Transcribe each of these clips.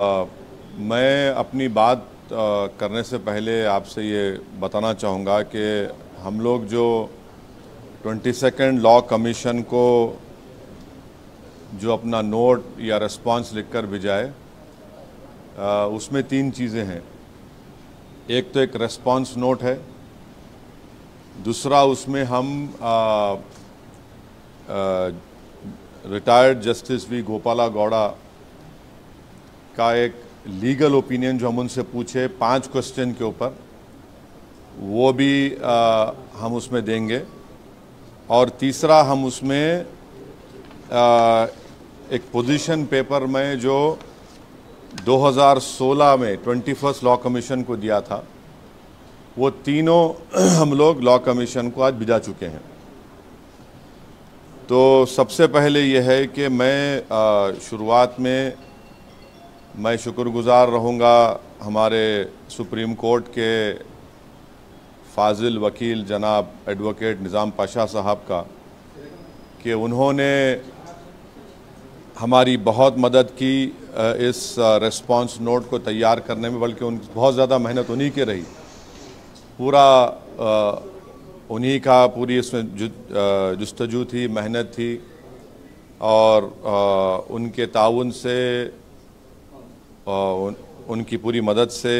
मैं अपनी बात करने से पहले आपसे ये बताना चाहूँगा कि हम लोग जो 22nd लॉ कमीशन को जो अपना नोट या रिस्पांस लिखकर भिजाए, उसमें 3 चीज़ें हैं। एक तो एक रिस्पांस नोट है, दूसरा उसमें हम retired justice V Gopala Gowda का एक लीगल ओपिनियन जो हम उनसे पूछे 5 क्वेश्चन के ऊपर, वो भी हम उसमें देंगे। और तीसरा हम उसमें एक पोजीशन पेपर में जो 2016 में 21st लॉ कमीशन को दिया था, वो तीनों हम लोग लॉ कमीशन को आज भिजा चुके हैं। तो सबसे पहले ये है कि मैं शुरुआत में मैं शुक्रगुजार रहूँगा हमारे सुप्रीम कोर्ट के फाजिल वकील जनाब एडवोकेट निज़ाम पाशा साहब का, कि उन्होंने हमारी बहुत मदद की इस रिस्पांस नोट को तैयार करने में, बल्कि बहुत ज़्यादा मेहनत उन्हीं की रही। पूरा उन्हीं का पूरी इसमें जुस्तजू थी, मेहनत थी, और उनके ताउन से उनकी पूरी मदद से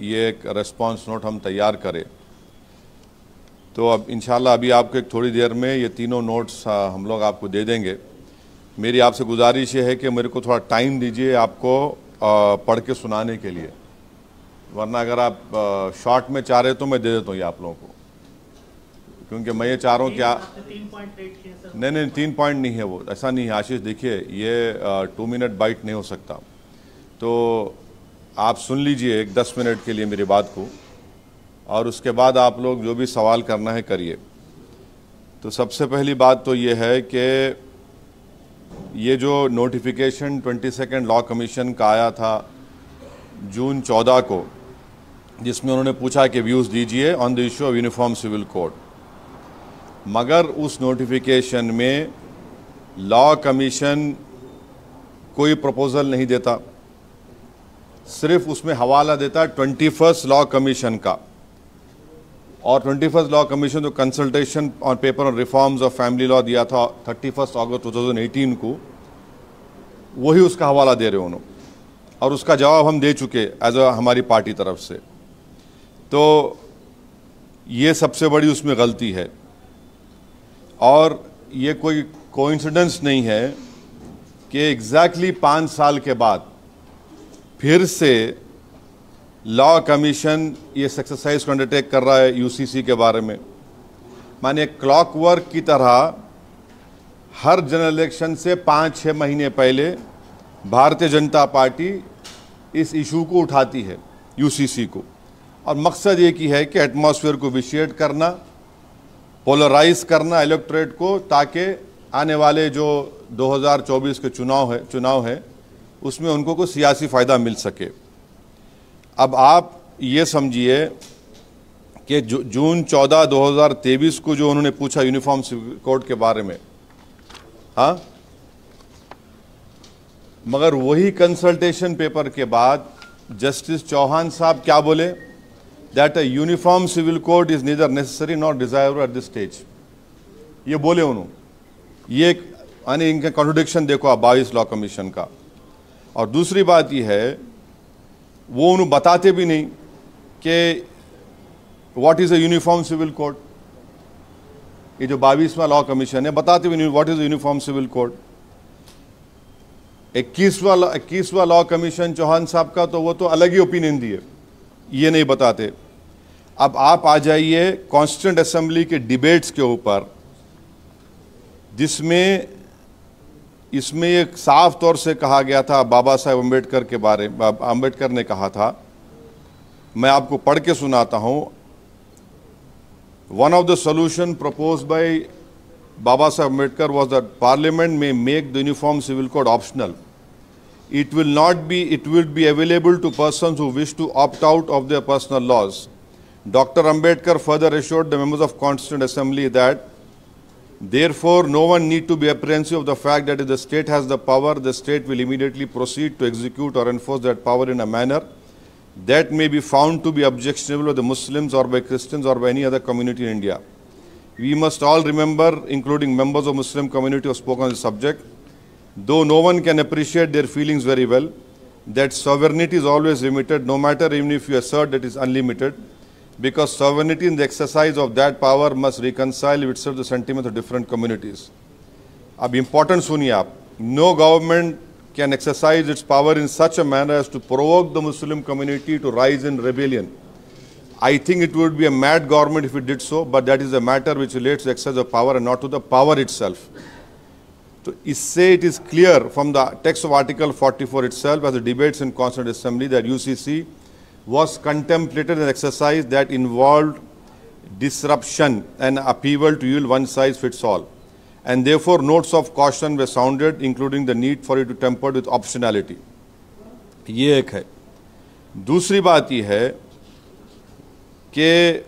ये एक रिस्पांस नोट हम तैयार करें। तो अब इंशाल्लाह अभी आपको एक थोड़ी देर में ये तीनों नोट्स हम लोग आपको दे देंगे। मेरी आपसे गुजारिश ये है कि मेरे को थोड़ा टाइम दीजिए आपको पढ़ के सुनाने के लिए, वरना अगर आप शॉर्ट में चाह रहे तो मैं दे देता हूँ ये आप लोगों को, क्योंकि मैं ये चाह रहा हूँ क्या 3 नहीं 3 पॉइंट नहीं है, वो ऐसा नहीं है आशीष। देखिए, ये 2 मिनट बाइट नहीं हो सकता, तो आप सुन लीजिए एक 10 मिनट के लिए मेरी बात को, और उसके बाद आप लोग जो भी सवाल करना है करिए। तो सबसे पहली बात तो ये है कि ये जो नोटिफिकेशन 22nd लॉ कमीशन का आया था जून 14 को, जिसमें उन्होंने पूछा कि व्यूज़ दीजिए on the issue of uniform civil code, मगर उस नोटिफिकेशन में लॉ कमीशन कोई प्रपोजल नहीं देता, सिर्फ उसमें हवाला देता 21st लॉ कमीशन का। और 21st लॉ कमीशन जो consultation on paper on reforms of family law दिया था 31 अगस्त 2018 को, वही उसका हवाला दे रहे उन्होंने, और उसका जवाब हम दे चुके एज हमारी पार्टी तरफ से। तो ये सबसे बड़ी उसमें गलती है, और ये कोई कोइंसिडेंस नहीं है कि एग्जैक्टली 5 साल के बाद फिर से लॉ कमीशन ये एक्सरसाइज को अंडरटेक कर रहा है यूसीसी के बारे में। माने क्लॉक वर्क की तरह हर जनरल इलेक्शन से 5-6 महीने पहले भारतीय जनता पार्टी इस इशू को उठाती है यूसीसी को, और मकसद एक ही है कि एटमॉस्फेयर को विशिएट करना, पोलराइज करना इलेक्टोरेट को, ताकि आने वाले जो 2024 के चुनाव है उसमें उनको कोई सियासी फ़ायदा मिल सके। अब आप ये समझिए कि जून 14, 2023 को जो उन्होंने पूछा यूनिफॉर्म सिविल कोड के बारे में, हाँ, मगर वही कंसल्टेशन पेपर के बाद जस्टिस चौहान साहब क्या बोले, that a uniform civil code is neither necessary not desirable at this stage. ये बोले उन्होंने। ये यानी इनका कॉन्ट्रोडिक्शन देखो आप 22 लॉ कमीशन का। और दूसरी बात यह है, वो उन्हें बताते भी नहीं कि what is a uniform civil code. ये जो 22वां लॉ कमीशन है, बताते भी नहीं what is a uniform civil code. 21वां लॉ कमीशन चौहान साहब का, तो वो तो अलग ही ओपिनियन दिए, ये नहीं बताते। अब आप आ जाइए कॉन्स्टिट्यूएंट असेंबली के डिबेट्स के ऊपर, जिसमें इसमें एक साफ तौर से कहा गया था बाबा साहेब अम्बेडकर के बारे में। अम्बेडकर ने कहा था, मैं आपको पढ़ के सुनाता हूं। One of the solution proposed by Baba Saheb Ambedkar was that parliament में make the uniform civil code optional. It will be available to persons who wish to opt out of their personal laws. Dr. Ambedkar further assured the members of Constituent Assembly that Therefore, no one need to be apprehensive of the fact that if the state has the power, the state will immediately proceed to execute or enforce that power in a manner that may be found to be objectionable by the Muslims or by Christians or by any other community in India. We must all remember, including members of Muslim community who have spoken on this subject, though no one can appreciate their feelings very well, that sovereignty is always limited, no matter even if you assert that it is unlimited, because sovereignty in the exercise of that power must reconcile with itself the sentiments of different communities. अब important सुनिए आप, no government can exercise its power in such a manner as to provoke the Muslim community to rise in rebellion. I think it would be a mad government if it did so, but that is a matter which relates to exercise of power and not to the power itself. So, इससे it is clear from the text of Article 44 itself, as the debates in Constituent Assembly, that UCC was contemplated an exercise that involved disruption and upheaval to yield one size fits all. And therefore, notes of caution were sounded, including the need for it to tempered with optionality. ये एक है. दूसरी बात ये है कि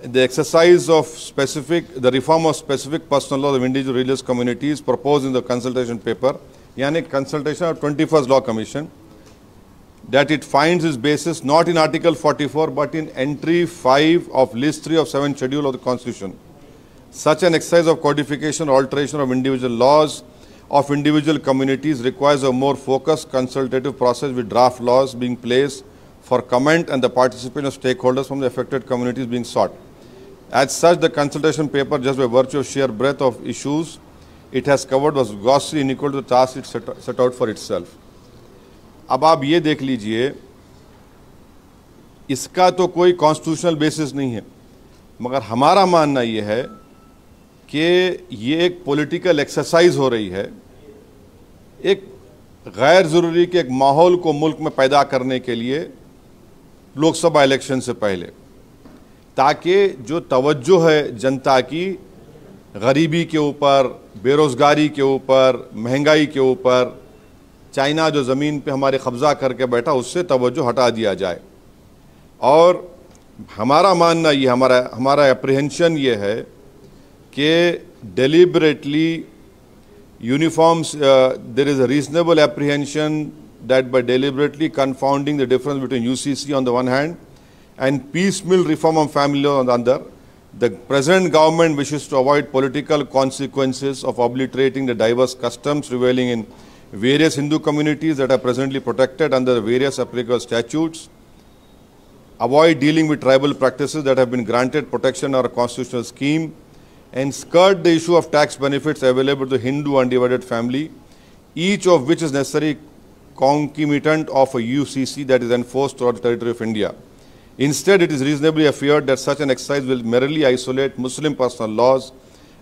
the exercise of the reform of specific personal laws of individual religious communities proposed in the consultation paper, यानी consultation of 21st Law Commission, that it finds its basis not in Article 44 but in entry 5 of list 3 of 7th schedule of the Constitution. Such an exercise of codification or alteration of individual laws of individual communities requires a more focused consultative process with draft laws being placed for comment and the participation of stakeholders from the affected communities being sought. As such, the consultation paper, just by virtue of sheer breadth of issues it has covered, was grossly unequal to the task it set out for itself. अब आप ये देख लीजिए, इसका तो कोई constitutional basis नहीं है, मगर हमारा मानना ये है कि ये एक पॉलिटिकल एक्सरसाइज हो रही है, एक गैर ज़रूरी के एक माहौल को मुल्क में पैदा करने के लिए लोकसभा इलेक्शन से पहले, ताकि जो तवज्जो है जनता की गरीबी के ऊपर, बेरोज़गारी के ऊपर, महंगाई के ऊपर, चाइना जो ज़मीन पे हमारे कब्ज़ा करके बैठा उससे तवज्जो हटा दिया जाए. और हमारा मानना ये, हमारा एप्रीहेंशन ये है कि deliberately there is a reasonable apprehension that by deliberately confounding the difference between UCC on the one hand and piecemeal reform of family law on the other, the present government wishes to avoid political consequences of obliterating the diverse customs prevailing in various Hindu communities that are presently protected under various applicable statutes, avoid dealing with tribal practices that have been granted protection or a constitutional scheme, and skirt the issue of tax benefits available to the Hindu undivided family, each of which is necessary concomitant of a UCC that is enforced throughout the territory of India. Instead, it is reasonably feared that such an exercise will merely isolate Muslim personal laws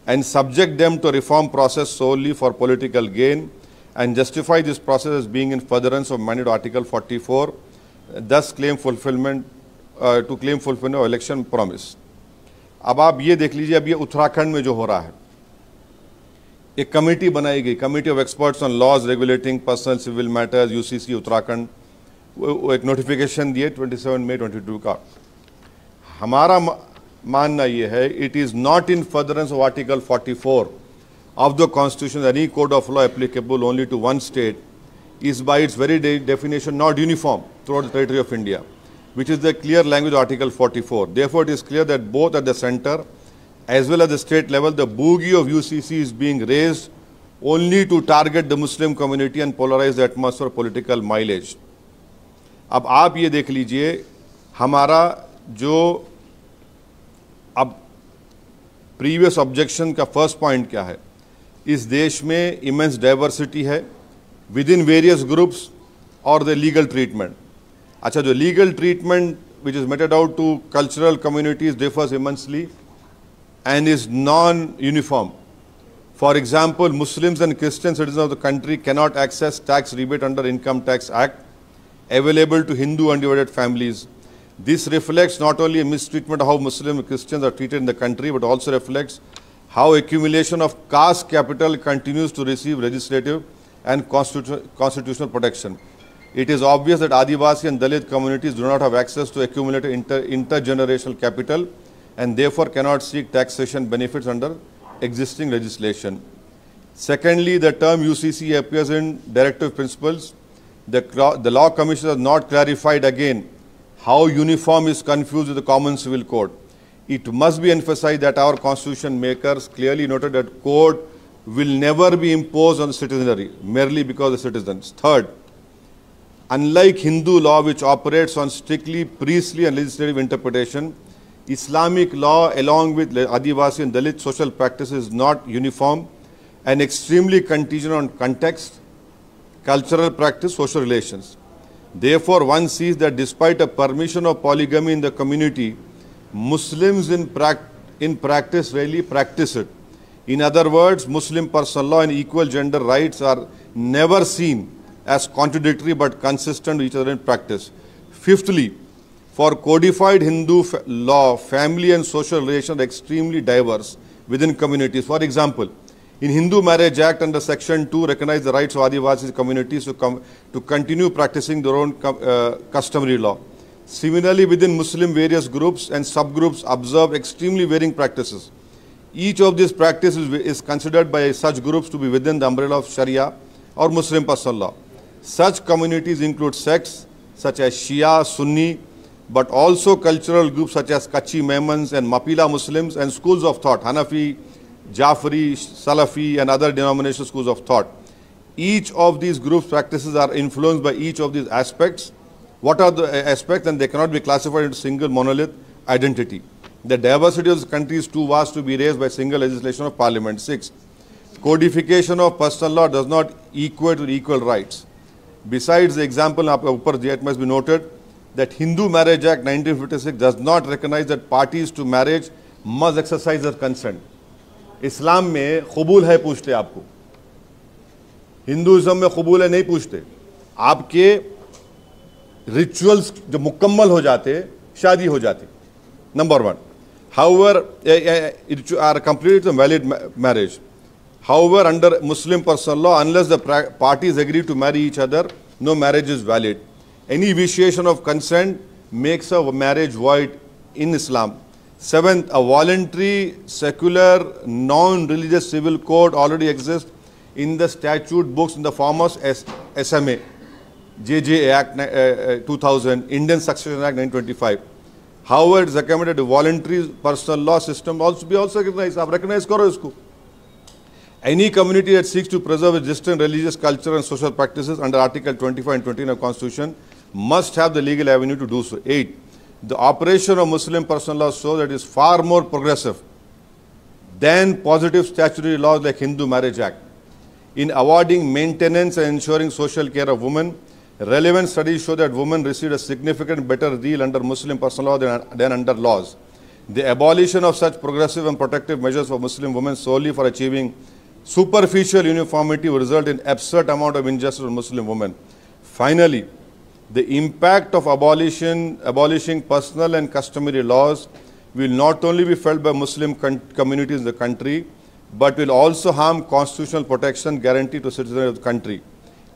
and subject them to a reform process solely for political gain, and justify this process as being in furtherance of mandate Article 44, thus claim fulfillment of election promise. अब आप ये देख लीजिए, अब ये उत्तराखंड में जो हो रहा है, एक कमेटी बनाई गई, committee of experts on laws regulating personal civil matters, UCC Uttarakhand, एक नोटिफिकेशन दिए 27 मई 22 का. हमारा मानना ये है, it is not in furtherance of article 44 of the Constitution. Any code of law applicable only to one state is by its very definition not uniform throughout the territory of India, which is the clear language of Article 44. Therefore, it is clear that both at the center as well as the state level, the bogey of UCC is being raised only to target the Muslim community and polarize the atmosphere of political mileage. अब आप ये देख लीजिए, हमारा जो अब previous objection का first point क्या है, इस देश में इमेंस डाइवर्सिटी है विद इन वेरियस ग्रुप्स और द लीगल ट्रीटमेंट. अच्छा, जो legal treatment which is meted out to cultural communities differs immensely and is non-uniform. For example, Muslims and Christian citizens of the country cannot access tax rebate under Income Tax Act available to Hindu undivided families. This reflects not only a mistreatment of how Muslim and Christians are treated in the country, but also reflects how accumulation of caste capital continues to receive legislative and constitutional protection. It is obvious that Adivasi and Dalit communities do not have access to accumulated intergenerational capital and therefore cannot seek taxation benefits under existing legislation. Secondly, the term UCC appears in directive principles. The Law Commission has not clarified again how uniform is confused with the Common Civil Code. It must be emphasized that our constitution makers clearly noted that code will never be imposed on the citizenry merely because of citizens. Third, unlike Hindu law, which operates on strictly priestly and legislative interpretation, Islamic law, along with Adivasi and Dalit social practices, is not uniform and extremely contingent on context, cultural practice, social relations. Therefore, one sees that despite a permission of polygamy in the community, Muslims in practice rarely practice it. In other words, Muslim personal law and equal gender rights are never seen as contradictory but consistent with each other in practice. Fifthly, for codified Hindu law, family and social relations are extremely diverse within communities. For example, in Hindu Marriage Act under Section 2 recognize the rights of Adivasi communities to continue practicing their own customary law. Similarly, within Muslim various groups and subgroups observe extremely varying practices. Each of these practices is considered by such groups to be within the umbrella of Sharia or Muslim personal law. Such communities include sects such as Shia, Sunni, but also cultural groups such as Kachi Memons and Mapila Muslims, and schools of thought, Hanafi, Jafari, Salafi and other denominational schools of thought. Each of these groups' practices are influenced by each of these aspects. What are the aspects? And they cannot be classified into single monolith identity. The diversity of the country is too vast to be raised by single legislation of parliament. 6. Codification of personal law does not equate with equal rights. Besides the example, it must be noted that Hindu Marriage Act 1956 does not recognize that parties to marriage must exercise their consent. इस्लाम में कबूल है पूछते आपको, Hinduism में कबूल है नहीं पूछते, आपके रिचुअल्स जो मुकम्मल हो जाते शादी हो जाती. Number 1. However, are complete valid marriage. However, under Muslim personal law, unless the parties agree to marry each other, no marriage is valid. Any vitiation of consent makes a marriage void in Islam. 7th, a voluntary, secular, non-religious civil code already exists in the statute books in the form of SMA, JJ Act 2000, Indian Succession Act 1925. However, it is recommended a voluntary personal law system also be recognized. आप recognize करो इसको. Any community that seeks to preserve its distinct religious culture and social practices under Article 25 and 29 of the Constitution must have the legal avenue to do so. 8. The operation of Muslim personal law shows that it is far more progressive than positive statutory laws like Hindu Marriage Act. In awarding maintenance and ensuring social care of women, relevant studies show that women receive a significant better deal under Muslim personal law than under laws. The abolition of such progressive and protective measures for Muslim women solely for achieving superficial uniformity will result in absurd amount of injustice for Muslim women. Finally, the impact of abolishing personal and customary laws will not only be felt by Muslim communities in the country, but will also harm constitutional protection guaranteed to citizens of the country.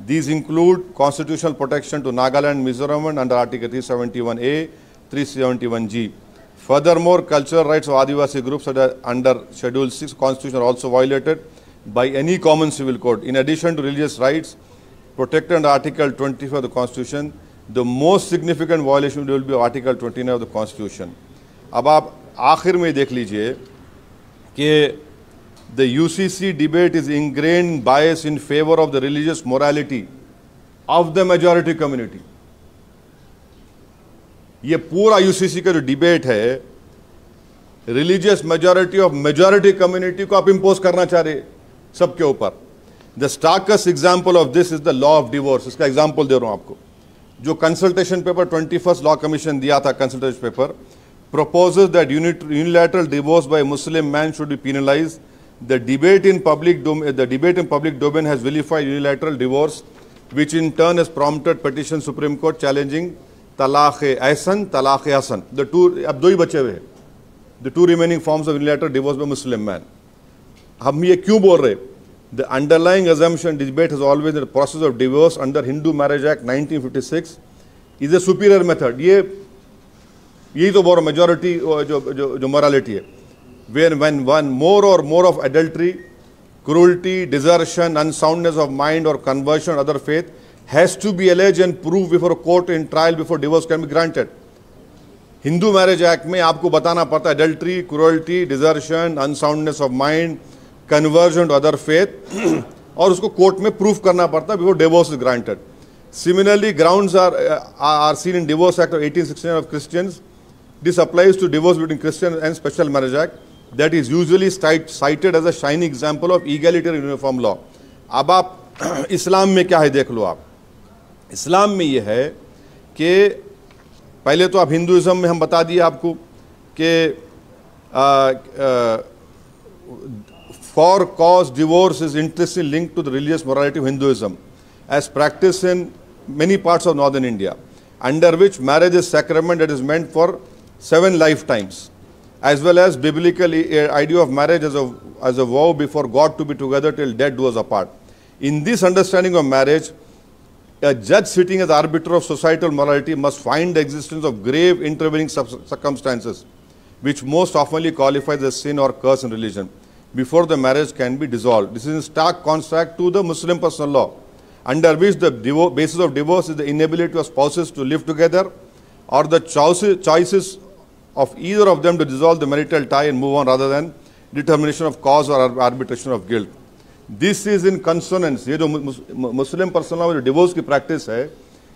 These include constitutional protection to Nagaland, Mizoram under Article 371A, 371G. Furthermore, cultural rights of Adivasi groups under Schedule 6 Constitution are also violated by any common civil code. In addition to religious rights protected under Article 24 of the Constitution, the most significant violation will be Article 29 of the Constitution. अब आप आखिर में देख लीजिए कि the UCC debate is ingrained bias in favor of the religious morality of the majority community. ये पूरा UCC का जो डिबेट है religious majority of majority community को आप इंपोज करना चाह रहे सबके ऊपर. The starkest example of this is the law of divorce. इसका एग्जांपल दे रहा हूं आपको. जो consultation paper 21st law commission दिया था, consultation paper proposes that unilateral divorce by Muslim man should be penalized. The debate in public domain has vilified unilateral divorce, which in turn has prompted petition Supreme Court challenging talaq-e-ahsan, talaq-e-hasan. The two, अब दो ही बचे हुए हैं. The two remaining forms of unilateral divorce by Muslim man. हम ये क्यों बोल रहे? The underlying assumption debate has always been the process of divorce under Hindu Marriage Act 1956 is a superior method. यही तो बोल मेजॉरिटी जो मोरालिटी है. when one more or more of adultery, cruelty, desertion, unsoundness of mind or conversion or other faith has to be alleged and proved before a court in trial before divorce can be granted. Hindu marriage act में आपको बताना पड़ता है adultery, cruelty, desertion, unsoundness of mind, conversion to other faith, और उसको court में proof करना पड़ता है before divorce is granted. Similarly, grounds are seen in Divorce Act of 1869 of Christians. This applies to divorce between Christian and Special Marriage Act that is usually cited as a shining example of egalitarian uniform law. अब आप इस्लाम में क्या है देख लो आप. इस्लाम में ये है कि पहले तो आप हिंदुइज्म में हम बता दिए आपको कि for cause divorce is intrinsically linked to the religious morality of Hinduism as practiced in many parts of northern India, under which marriage is sacrament that is meant for 7 lifetimes, as well as biblical idea of marriage as a vow before God to be together till death do us apart. In this understanding of marriage, a judge sitting as arbiter of societal morality must find the existence of grave intervening circumstances which most oftenly qualifies as sin or curse in religion before the marriage can be dissolved. This is in stark contrast to the Muslim personal law, under which the basis of divorce is the inability of spouses to live together or the choices of either of them to dissolve the marital tie and move on rather than determination of cause or arbitration of guilt. This is in consonance, ये जो मुस्लिम personal law में जो divorce की practice है,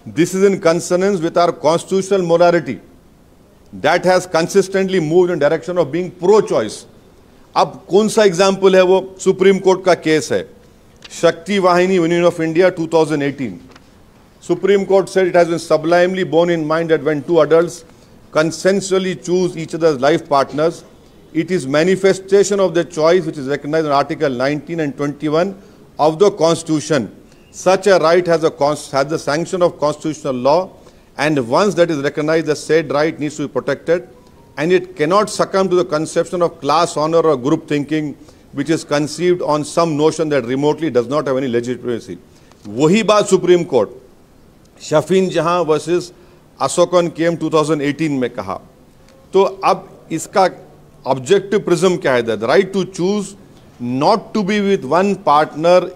this is in consonance with our constitutional morality that has consistently moved in direction of being pro-choice. अब कौन सा example है वो? सुप्रीम कोर्ट का केस है शक्ति वाहिनी union of India 2018. Supreme Court said it has been sublimely borne in mind that when two adults consensually choose each other's life partners, it is manifestation of their choice which is recognized in Article 19 and 21 of the Constitution. Such a right has the sanction of constitutional law, and once that is recognized, the said right needs to be protected, and it cannot succumb to the conception of class honor or group thinking, which is conceived on some notion that remotely does not have any legitimacy. वही बात supreme court Sherfane जहां versus Ashokan केम 2018 में कहा. तो अब इसका objective prism क्या है? The right to choose not to be with one partner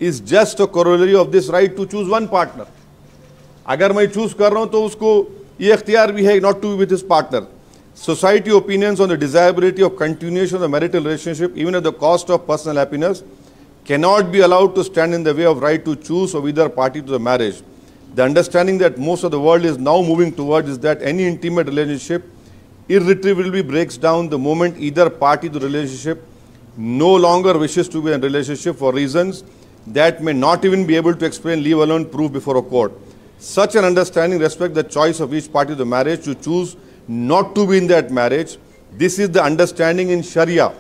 is just a corollary of this right to choose one partner. अगर मैं चूज कर रहा हूं तो उसको ये इख्तियार भी है not to be with his partner. Society opinions on the desirability of continuation of the marital relationship, even at the cost of personal happiness, cannot be allowed to stand in the way of right to choose of either party to the marriage. The understanding that most of the world is now moving towards is that any intimate relationship irretrievably breaks down the moment either party to the relationship no longer wishes to be in a relationship for reasons that may not even be able to explain, leave alone proof before a court. Such an understanding respects the choice of each party to the marriage to choose not to be in that marriage. This is the understanding in Sharia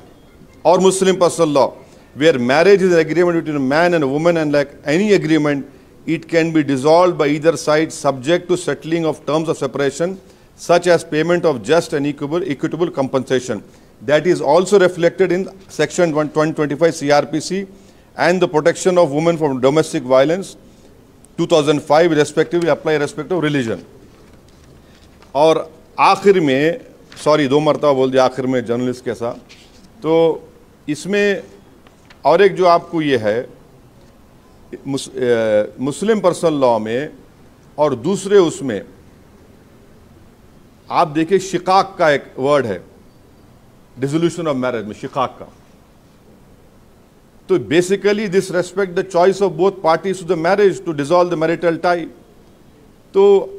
or Muslim personal law, where marriage is an agreement between a man and a woman, and like any agreement, it can be dissolved by either side subject to settling of terms of separation, such as payment of just and equitable compensation. That is also reflected in section 125 CRPC and the protection of women from domestic violence 2005 respectively apply respect of religion. और आखिर में, sorry 2 मरतबा बोल दिया आखिर में journalist के साथ, तो इसमें और एक जो आपको ये है मुस्लिम पर्सनल लॉ में और दूसरे उसमें आप देखिए शिकाक का एक वर्ड है डिसोल्यूशन ऑफ मैरिज में, शिकाक का. तो basically this respect the choice of both parties to the marriage to dissolve the marital tie. तो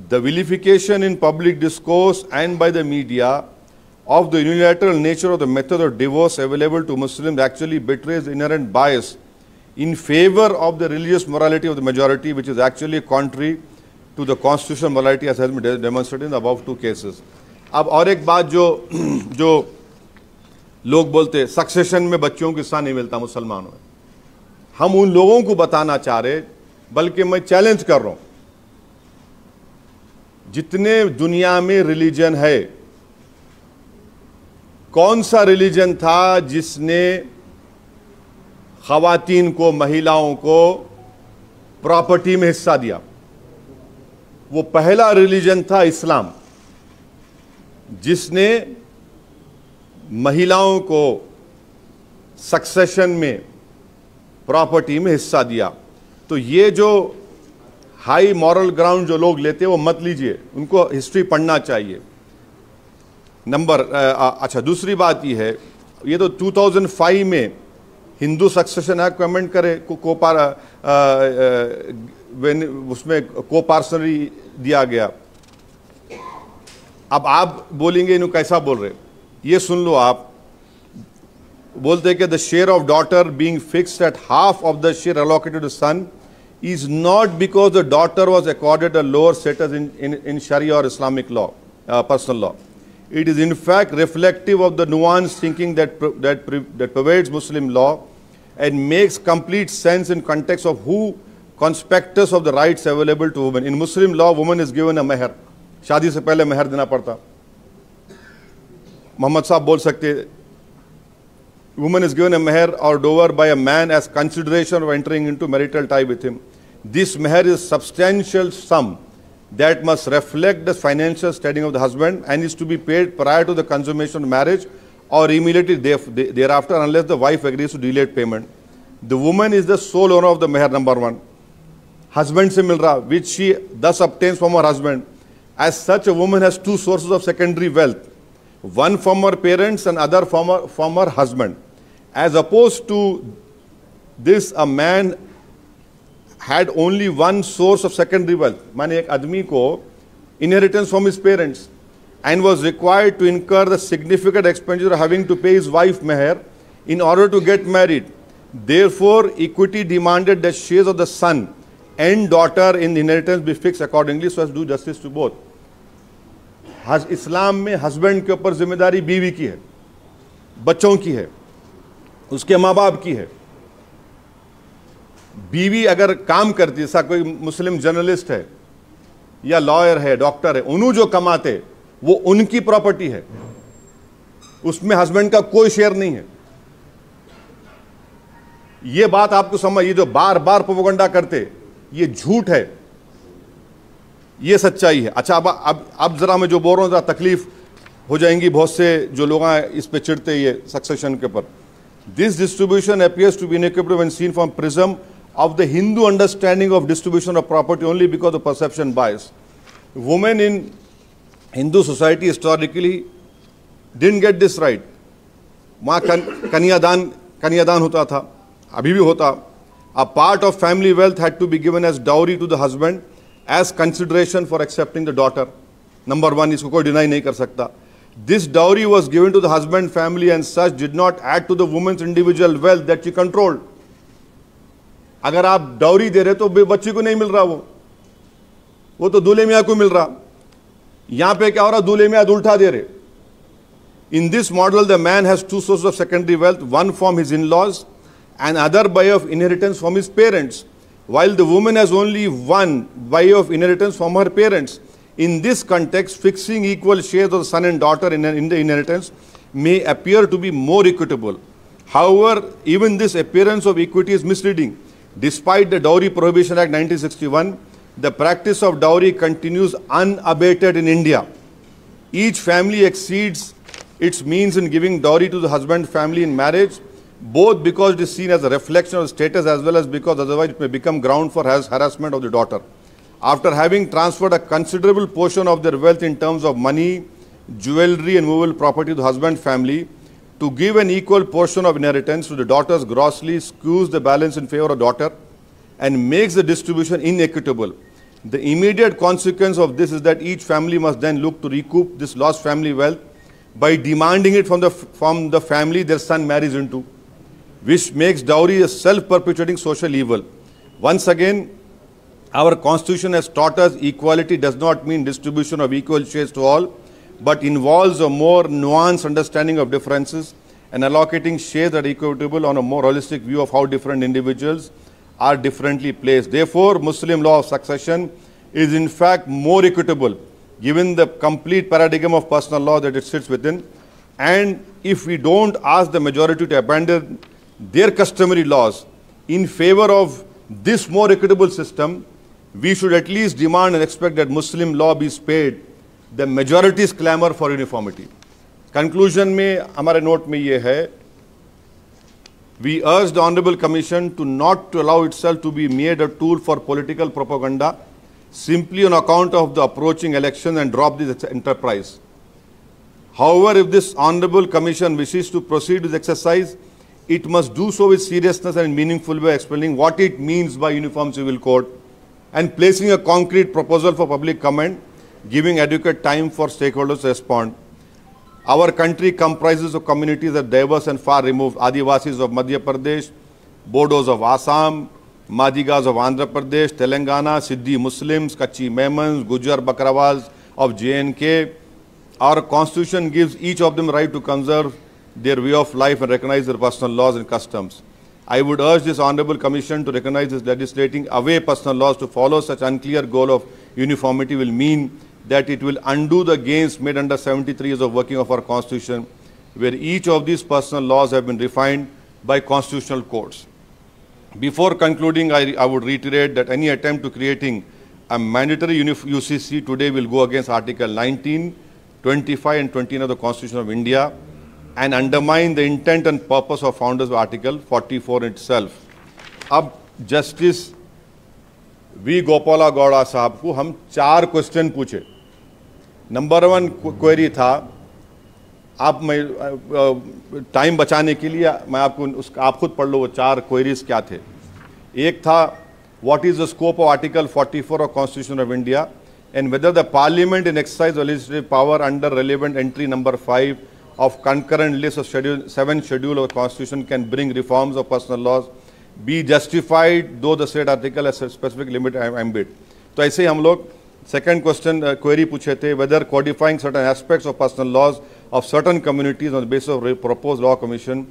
the vilification in public discourse and by the media of the unilateral nature of the method of divorce available to Muslims actually betrays inherent bias in favor of the religious morality of the majority, which is actually contrary to the constitutional morality as has been demonstrated in the above 2 cases. अब और एक बात जो लोग बोलते succession में बच्चों को हिस्सा नहीं मिलता मुसलमानों में, हम उन लोगों को बताना चाह रहे, बल्कि मैं चैलेंज कर रहा हूं, जितने दुनिया में रिलीजन है, कौन सा रिलीजन था जिसने खवातीन को, महिलाओं को प्रॉपर्टी में हिस्सा दिया? वो पहला रिलीजन था इस्लाम, जिसने महिलाओं को सक्सेशन में प्रॉपर्टी में हिस्सा दिया। तो ये जो हाई मॉरल ग्राउंड जो लोग लेते हैं वो मत लीजिए, उनको हिस्ट्री पढ़ना चाहिए। अच्छा, दूसरी बात ये है, ये तो 2005 में हिंदू सक्सेशन एक्ट को अमेंड करे, उसमें कोपार्सनरी दिया गया। अब आप बोलेंगे इन्हों कैसा बोल रहे, ये सुन लो। आप बोलते हैं कि the share of daughter being fixed at half of the share allocated to son is not because the daughter was accorded a lower status in Sharia or Islamic law, personal law. It is in fact reflective of the nuanced thinking that pervades Muslim law and makes complete sense in context of who conspectus of the rights available to women. In Muslim law, woman is given a meher. शादी से पहले मेहर देना पड़ता। मोहम्मद साहब बोल सकते, woman is given a meher or dower by a man as consideration of entering into marital tie with him. This meher is substantial sum that must reflect the financial standing of the husband and is to be paid prior to the consummation of marriage or immediately thereafter unless the wife agrees to delayed payment. The woman is the sole owner of the meher, number one. Husband se mil raha, which she thus obtains from her husband. As such, a woman has two sources of secondary wealth, one from her parents and other from her husband. As opposed to this, a man had only one source of secondary wealth. माने एक आदमी को inheritance from his parents and was required to incur the significant expenditure of having to pay his wife meher in order to get married. Therefore, equity demanded that shares of the son and daughter in inheritance be fixed accordingly so as to do justice to both. इस्लाम में husband के ऊपर जिम्मेदारी बीवी की है, बच्चों की है, उसके माँ बाप की है। बीवी अगर काम करती है, ऐसा कोई मुस्लिम जर्नलिस्ट है या लॉयर है, डॉक्टर है, उन्हों जो कमाते वो उनकी प्रॉपर्टी है, उसमें हस्बैंड का कोई शेयर नहीं है। ये बात आपको समझ, ये जो बार बार प्रोपेगेंडा करते ये झूठ है, ये सच्चाई है। अच्छा, अब जरा मैं जो बोल रहा हूं, जरा तकलीफ हो जाएंगी बहुत से जो लोग इस पे चिढ़ते ये सक्सेशन के ऊपर। This distribution appears to be inequitable when seen from prism of the Hindu understanding of distribution of property only because of perception bias. Women in Hindu society historically didn't get this right. वहाँ कन्यादान होता था, अभी भी होता। A part of family wealth had to be given as dowry to the husband as consideration for accepting the daughter. Number one, इसको कोई deny नहीं कर सकता। This dowry was given to the husband family and such did not add to the woman's individual wealth that she controlled. अगर आप dowry दे रहे तो बच्ची को नहीं मिल रहा, वो तो दूल्हे मियाँ को मिल रहा। यहां पे क्या हो रहा, दूल्हे मियाँ उल्टा दे रहे। In this model, the man has two sources of secondary wealth, one from his in-laws and other by of inheritance from his parents, while the woman has only one by of inheritance from her parents. In this context, fixing equal shares of the son and daughter in the inheritance may appear to be more equitable. However, even this appearance of equity is misleading. Despite the Dowry Prohibition Act 1961, the practice of dowry continues unabated in India. Each family exceeds its means in giving dowry to the husband family in marriage, both because it is seen as a reflection of status as well as because otherwise it may become ground for harassment of the daughter. After having transferred a considerable portion of their wealth in terms of money, jewelry and movable property to the husband family, to give an equal portion of inheritance to the daughters grossly skews the balance in favor of daughter and makes the distribution inequitable. The immediate consequence of this is that each family must then look to recoup this lost family wealth by demanding it from the family their son marries into, which makes dowry a self-perpetuating social evil. Once again, our constitution has taught us equality does not mean distribution of equal shares to all, but involves a more nuanced understanding of differences and allocating shares that are equitable on a more holistic view of how different individuals are differently placed. Therefore, Muslim law of succession is in fact more equitable given the complete paradigm of personal law that it sits within. And if we don't ask the majority to abandon their customary laws in favor of this more equitable system, we should at least demand and expect that Muslim law be spared the majority's clamor for uniformity. Conclusion में हमारे note में ये है, we urge the Honorable Commission to not to allow itself to be made a tool for political propaganda simply on account of the approaching election and drop this enterprise. However, if this Honorable Commission wishes to proceed with exercise, it must do so with seriousness and meaningful way, explaining what it means by Uniform Civil Code and placing a concrete proposal for public comment, giving adequate time for stakeholders to respond. Our country comprises of communities that are diverse and far removed. Adivasis of Madhya Pradesh, Bodos of Assam, Madigas of Andhra Pradesh, Telangana, Siddhi Muslims, Kachi Memons, Gujar Bakrawals of J&K. Our constitution gives each of them right to conserve their way of life and recognize their personal laws and customs. I would urge this Honorable Commission to recognize this legislating away personal laws to follow such unclear goal of uniformity will mean that it will undo the gains made under 73 years of working of our Constitution, where each of these personal laws have been refined by constitutional courts. Before concluding, I would reiterate that any attempt to creating a mandatory UCC today will go against Article 19, 25 and 29 of the Constitution of India and undermine the intent and purpose of founders of Article 44 itself. अब justice V Gopala Gowda साहब को हम 4 question पूछे। Number 1 query था, time बचाने के लिए मैं आपको आप खुद पढ़ लो वो 4 क्वेरीज क्या थे। एक था, what is the scope of article 44 of constitution of India and whether the parliament in exercise legislative power under relevant entry number 5 of concurrent list of 7th schedule of the Constitution can bring reforms of personal laws be justified though the said article has a specific limit ambit. तो ऐसे ही हम लोग second question query पूछे थे, whether codifying certain aspects of personal laws of certain communities on the basis of proposed law commission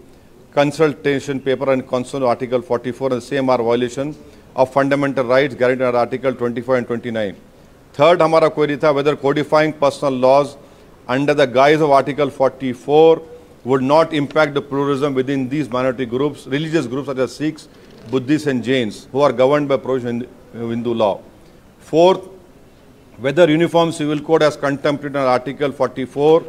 consultation paper and concern of Article 44 and the same are violation of fundamental rights guaranteed under Article 25 and 29. Third हमारा query था, whether codifying personal laws under the guise of Article 44 would not impact the pluralism within these minority groups, religious groups such as Sikhs, Buddhists and Jains, who are governed by provision in Hindu law. Fourth, whether Uniform Civil Code as contemplated under Article 44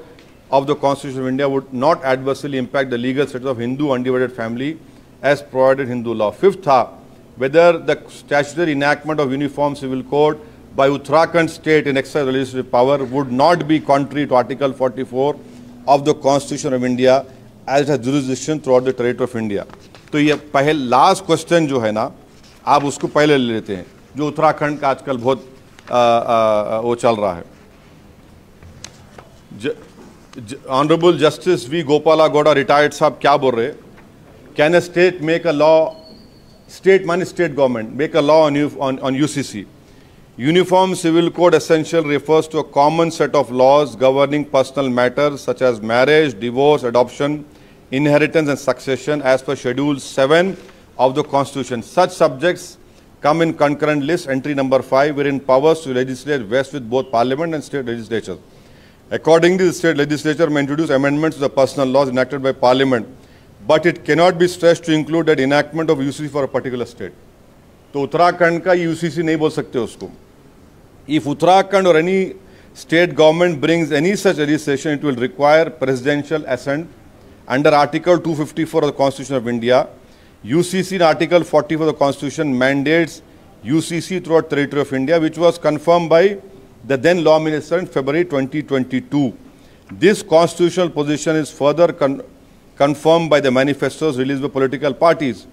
of the Constitution of India would not adversely impact the legal status of Hindu undivided family as provided in Hindu law. Fifth, whether the statutory enactment of Uniform Civil Code by Uttarakhand state in exercise of legislative power would not be contrary to Article 44 of the Constitution of India as it has jurisdiction throughout the territory of India. तो ये पहले last question जो है ना, आप उसको पहले ले लेते हैं, जो उत्तराखंड का आजकल बहुत वो चल रहा है। Honourable justice V Gopala Gowda retired साहब क्या बोल रहे, can a state make a law, state माने state government, make a law on UCC? Uniform Civil Code essential refers to a common set of laws governing personal matters such as marriage, divorce, adoption, inheritance and succession as per Schedule 7 of the Constitution. Such subjects come in concurrent list entry number 5 wherein powers to legislate vest with both Parliament and state legislatures. Accordingly, the state legislature may introduce amendments to the personal laws enacted by Parliament, but it cannot be stretched to include that enactment of UCC for a particular state. तो उत्तराखंड का UCC नहीं बोल सकते उसको. If Uttarakhand or any state government brings any such legislation, it will require presidential assent under Article 254 of the Constitution of India. UCC in Article 44 of the Constitution mandates UCC throughout the territory of India, which was confirmed by the then Law Minister in February 2022. This constitutional position is further confirmed by the manifestos released by political parties.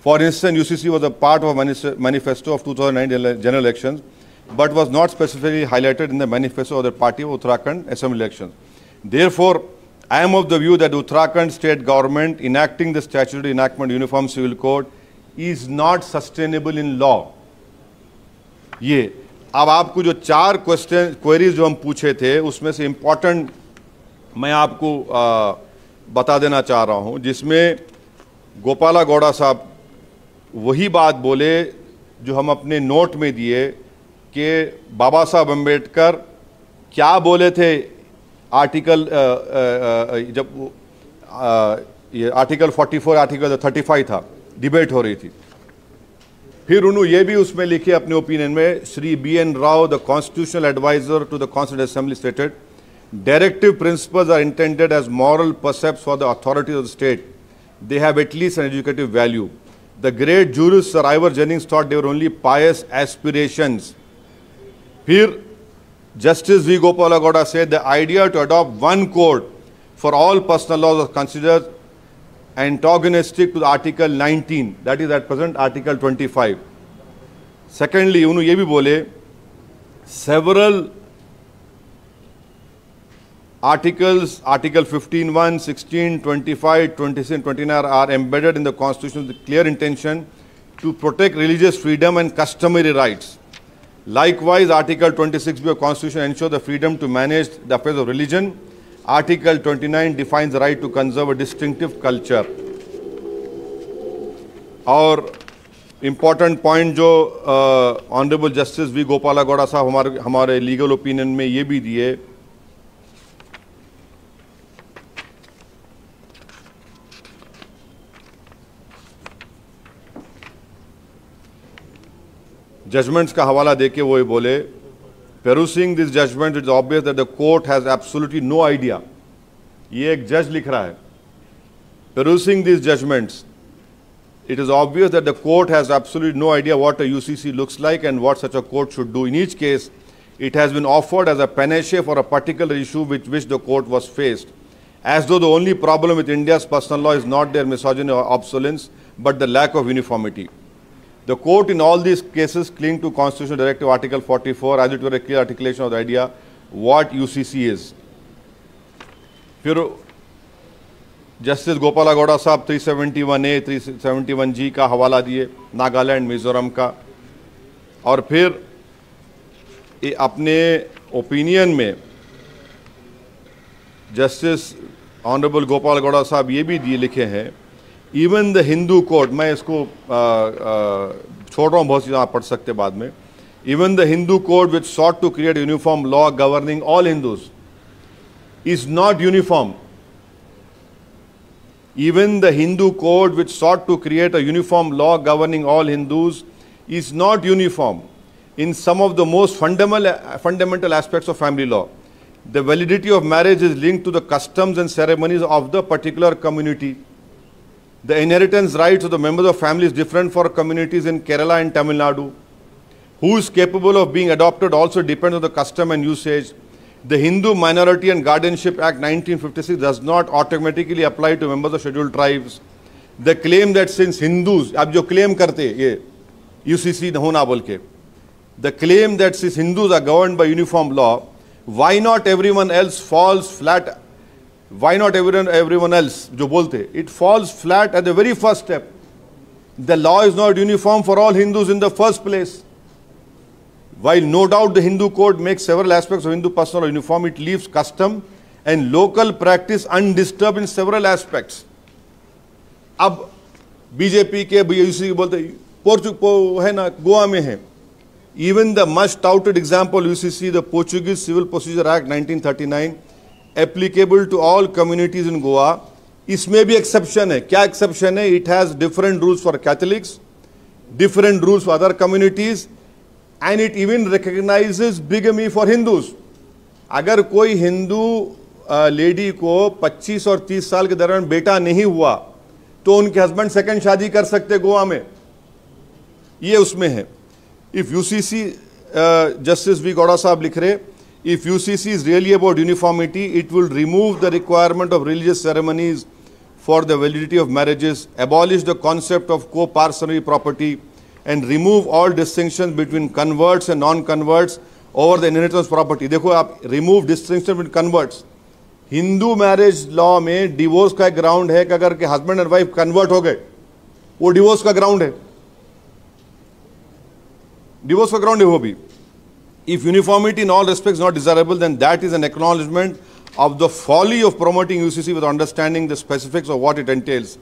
For instance, UCC was a part of a manifesto of 2009 general elections, but was not specifically highlighted in the manifesto of the party of Uttarakhand Assembly elections. Therefore, I am of the view that Uttarakhand state government enacting the statutory enactment Uniform Civil Code is not sustainable in law. ये अब आपको जो 4 queries जो हम पूछे थे उसमें से इम्पोर्टेंट मैं आपको बता देना चाह रहा हूं, जिसमें गोपाला गौड़ा साहब वही बात बोले जो हम अपने नोट में दिए कि बाबा साहब अम्बेडकर क्या बोले थे आर्टिकल जब ये आर्टिकल 44 आर्टिकल 35 था, डिबेट हो रही थी। फिर उन्होंने ये भी उसमें लिखे अपने ओपिनियन में, Shri BN Rao, the constitutional adviser to the constituent assembly, stated Directive principles are intended as moral precepts for the authorities of the state. They have at least an educative value. The great jurist Sir Ivor Jennings thought they were only pious aspirations. Here, Justice V. Gopalagowda said the idea to adopt one code for all personal laws was considered antagonistic to Article 19, that is at present Article 25. Secondly, उन्होंने ये भी बोले, several articles, Article 15(1), 16, 25, 26 and 29 are embedded in the Constitution with clear intention to protect religious freedom and customary rights. Likewise, Article 26b of the Constitution ensures the freedom to manage the affairs of religion. Article 29 defines the right to conserve a distinctive culture. और important point जो Honorable Justice V. Gopalagowda साहब हमारे legal opinion में ये भी दिए, judgments का हवाला देके वो ये बोले, perusing this judgment, it is obvious that the court has absolutely no idea. ये एक जज लिख रहा है. Perusing these judgments, it is obvious that the court has absolutely no idea what a UCC looks like and what such a court should do. In each case, it has been offered as a panacea for a particular issue with which the court was faced, as though the only problem with India's personal law is not their misogyny or obsolescence, but the lack of uniformity. The court in all these cases cling to Constitutional Directive Article 44 as it were a clear articulation of the idea what UCC is. फिर justice गोपालागौड़ा साहब 371A, 371G का हवाला दिए, नागालैंड, मिजोरम का, और फिर अपने opinion में जस्टिस ऑनरेबल गोपालागौड़ा साहब ये भी दिए लिखे हैं, इवन द हिंदू कोड, मैं इसको छोड़ रहा हूँ, बहुत चीज़ें आप पढ़ सकते बाद में, even the Hindu code which sought to create uniform law governing all Hindus is not uniform. Even the Hindu code which sought to create a uniform law governing all Hindus is not uniform in some of the most fundamental aspects of family law. The validity of marriage is linked to the customs and ceremonies of the particular community. The inheritance rights of the members of family is different for communities in Kerala and Tamil Nadu. Who is capable of being adopted also depends on the custom and usage. The Hindu Minority and Guardianship Act 1956 does not automatically apply to members of scheduled tribes. The claim that since Hindus, अब जो claim करते ये UCC होना बोल के, the claim that since Hindus are governed by uniform law, why not everyone else falls flat? Why not everyone else जो बोलते, it falls flat at the very first step. The law is not uniform for all Hindus in the first place. While no doubt the Hindu code makes several aspects of Hindu personal law uniform, it leaves custom and local practice undisturbed in several aspects. अब BJP के UCC बोलते है ना, गोवा में है. Even the much touted example UCC, the Portuguese Civil Procedure Act 1939, applicable to all communities in Goa, इसमें भी exception है. क्या exception है? It has different rules for Catholics, different rules for other communities, and it even recognizes bigamy for Hindus. अगर कोई Hindu lady को 25 और 30 साल के दौरान बेटा नहीं हुआ तो उनके हस्बैंड सेकंड शादी कर सकते गोवा में, ये उसमें है. If UCC, Justice V. Gowda साहब लिख रहे, if UCC is really about uniformity, it will remove the requirement of religious ceremonies for the validity of marriages, abolish the concept of co-parcenary property, and remove all distinctions between converts and non-converts over the inheritance property. देखो आप remove distinction between converts. Hindu marriage law में divorce का ground है कि अगर के husband and wife convert हो गए, वो डिवोर्स का ग्राउंड है, डिवोर्स का ग्राउंड है वो भी. If uniformity in all respects is not desirable, then that is an acknowledgement of the folly of promoting UCC without understanding the specifics of what it entails.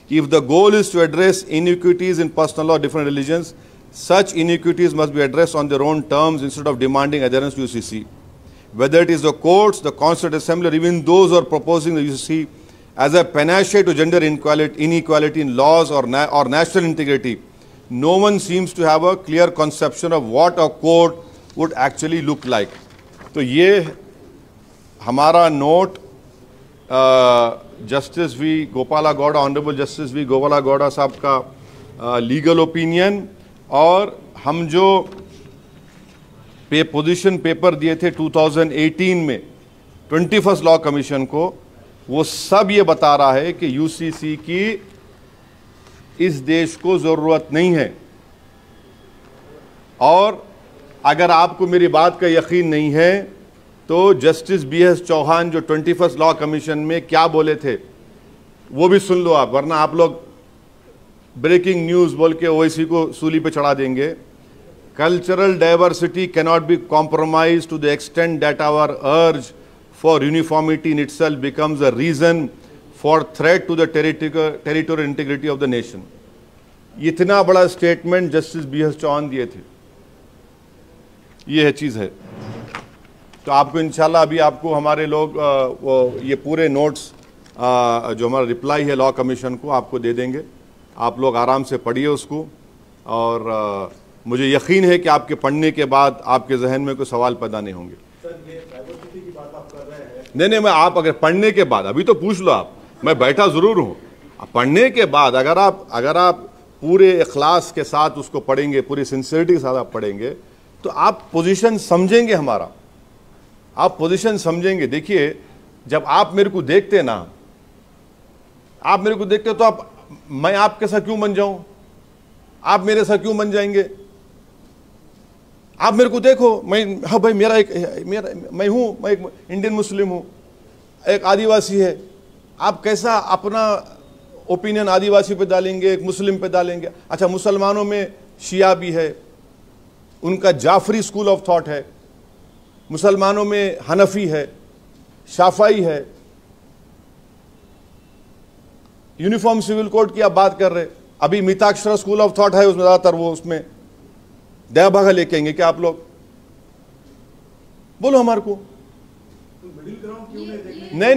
If the goal is to address inequities in personal law of different religions, such inequities must be addressed on their own terms instead of demanding adherence to UCC. Whether it is the courts, the Constituent Assembly, or even those who are proposing the UCC as a panacea to gender inequality in laws or national integrity, no one seems to have a clear conception of what a court would actually look like. तो ये हमारा note justice V Gopala Gowda, honourable justice V Gopala Gowda साहब का legal opinion, और हम जो position paper दिए थे 2018 में 21st लॉ कमीशन को, वो सब ये बता रहा है कि यूसीसी की इस देश को जरूरत नहीं है। और अगर आपको मेरी बात का यकीन नहीं है तो जस्टिस BS चौहान जो 21st लॉ कमीशन में क्या बोले थे वो भी सुन लो आप, वरना आप लोग ब्रेकिंग न्यूज बोल के ओवैसी को सूली पे चढ़ा देंगे। Cultural diversity cannot be compromise to the extent that our urge for uniformity in itself becomes a reason for threat to the territorial integrity of the nation. इतना बड़ा स्टेटमेंट जस्टिस BS चौहान दिए थे, ये है चीज है। तो आपको इंशाल्लाह अभी आपको हमारे लोग वो ये पूरे नोट्स जो हमारा रिप्लाई है लॉ कमीशन को आपको दे देंगे, आप लोग आराम से पढ़िए उसको। और मुझे यकीन है कि आपके पढ़ने के बाद आपके जहन में कोई सवाल पैदा नहीं होंगे। सर, ये डाइवर्सिटी की बात आप कर रहे हैं। नहीं, मैं आप अगर पढ़ने के बाद, अभी तो पूछ लो आप, मैं बैठा जरूर हूँ, पढ़ने के बाद अगर आप पूरे इखलास के साथ उसको पढ़ेंगे, पूरी सिंसियरिटी के साथ आप पढ़ेंगे तो आप पोजीशन समझेंगे हमारा, आप पोजीशन समझेंगे। देखिए, जब आप मेरे को देखते ना, आप मेरे को देखते तो मैं आपके साथ क्यों बन जाऊं, आप मेरे साथ क्यों बन जाएंगे? आप मेरे को देखो, हाँ भाई मैं हूं, मैं एक इंडियन मुस्लिम हूं, एक आदिवासी है। आप कैसा अपना ओपिनियन आदिवासी पे डालेंगे, एक मुस्लिम पे डालेंगे? अच्छा, मुसलमानों में शिया भी है, उनका जाफरी स्कूल ऑफ थॉट है, मुसलमानों में हनफी है, शाफाई है। यूनिफॉर्म सिविल कोड की आप बात कर रहे, अभी मिताक्षरा स्कूल ऑफ थॉट है, उसमें ज्यादातर वो उसमें दया भागा लेके आएंगे क्या आप लोग? बोलो हमारे को। मिडिल ग्राउंड क्यों नहीं देखते? नहीं,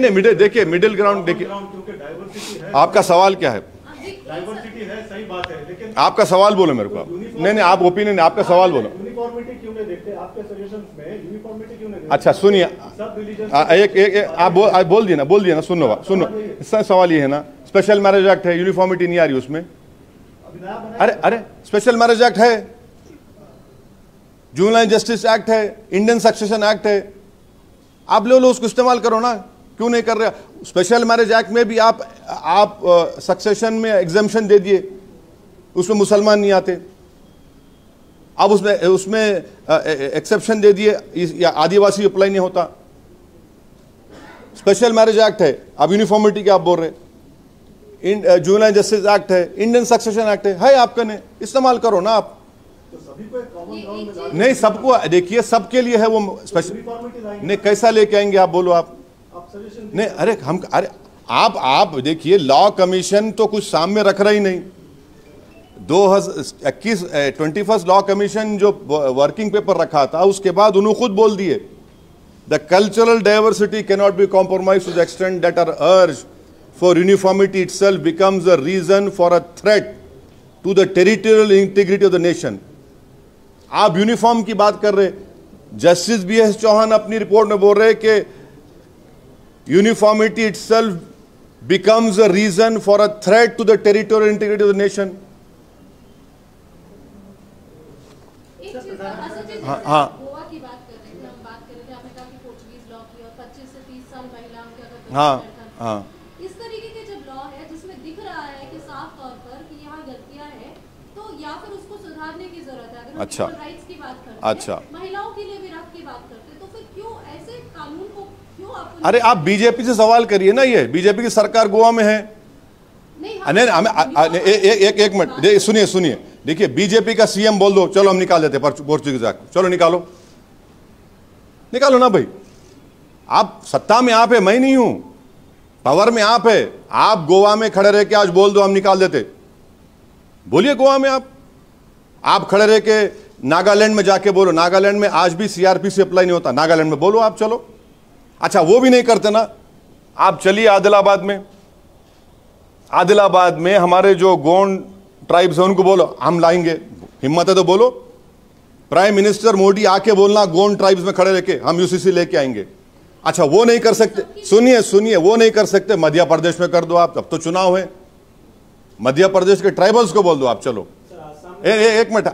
मिडिल ग्राउंड देखिए। क्योंकि डाइवर्सिटी है। आपका सवाल क्या है? डाइवर्सिटी है, सही बात है, लेकिन आपका सवाल बोलो मेरे को आप। नहीं, आप ओपिनियन, आपका सवाल बोलो। यूनिफॉर्मिटी क्यों नहीं देखते? आपके सजेशंस में यूनिफॉर्मिटी क्यों नहीं देखते? अच्छा सुनिए, सब रिलीजन एक आप बोल दिए ना, सुनो इसका सवाल ये है ना, स्पेशल मैरिज एक्ट है, यूनिफॉर्मिटी नहीं आ रही उसमें। अरे स्पेशल मैरिज एक्ट है, जुवेनाइल जस्टिस एक्ट है, इंडियन सक्सेशन एक्ट है, आप ले लो, उसको इस्तेमाल करो ना, क्यों नहीं कर रहे? स्पेशल मैरिज एक्ट में भी आप सक्सेशन में एग्जेम्पशन दे दिए, उसमें मुसलमान नहीं आते। अब उसमें एक्सेप्शन दे दिए, आदिवासी अप्लाई नहीं होता। स्पेशल मैरिज एक्ट है, अब यूनिफॉर्मिटी के आप बोल रहे। जुवेनाइल जस्टिस एक्ट है, इंडियन सक्सेशन एक्ट है आपका, नहीं इस्तेमाल करो ना आप। तो सभी को एक कॉमन ग्राउंड में लाना। नहीं, सबको देखिए, सबके लिए है वो स्पेशल। नहीं, कैसा लेके आएंगे आप, बोलो आप सजेशन नहीं। अरे आप देखिए, लॉ कमीशन तो कुछ सामने रख रहा ही नहीं। 21st लॉ कमीशन जो वर्किंग पेपर रखा था, उसके बाद उन्होंने खुद बोल दिए, the cultural diversity cannot be compromise to the extent that our urge for uniformity itself becomes a reason for a threat to the territorial integrity of the nation. आप यूनिफॉर्म की बात कर रहे, जस्टिस BS चौहान अपनी report में बोल रहे कि uniformity itself becomes a reason for a threat to the territorial integrity of the nation. हाँ, गोवा की बात कर रहे थे, हम बात कर रहे थे, आपने कहा कि पोर्चुगीज लॉ की और 25 से 30 साल महिलाओं के अगर हाँ, इस तरीके के जब लॉ है जिसमें दिख रहा है कि साफ तौर पर कि यहाँ गलतियां हैं, तो या फिर उसको सुधारने की जरूरत है। अगर अच्छा, राइट्स की बात करते अच्छा, हैं, महिलाओं के लिए भी राहत की बात करते हैं, तो फिर क्यों ऐसे कानून को क्यों आप? अरे आप बीजेपी से सवाल करिए ना, ये बीजेपी की सरकार गोवा में है। एक मिनट सुनिए, देखिए, बीजेपी का CM बोल दो, चलो हम निकाल देते पोर्चुगीज एक्ट, चलो निकालो ना भाई। आप सत्ता में आप है, मैं नहीं हूं, पावर में आप है। आप गोवा में खड़े रह के आज बोल दो हम निकाल देते, बोलिए गोवा में आप खड़े रह के नागालैंड में जाके बोलो, नागालैंड में आज भी CRPC अप्लाई नहीं होता, नागालैंड में बोलो आप, चलो। अच्छा, वो भी नहीं करते ना, आप चलिए आदिलाबाद में हमारे जो गोंड ट्राइब्स है उनको बोलो हम लाएंगे, हिम्मत है तो बोलो। प्राइम मिनिस्टर मोदी आके बोलना गोंड ट्राइब्स में खड़े रह के हम UCC लेके आएंगे। अच्छा वो नहीं कर सकते, सुनिए सुनिए, वो नहीं कर सकते, मध्य प्रदेश में कर दो आप, तब तो चुनाव है, मध्य प्रदेश के ट्राइबल्स को बोल दो आप। चलो एक मिनट,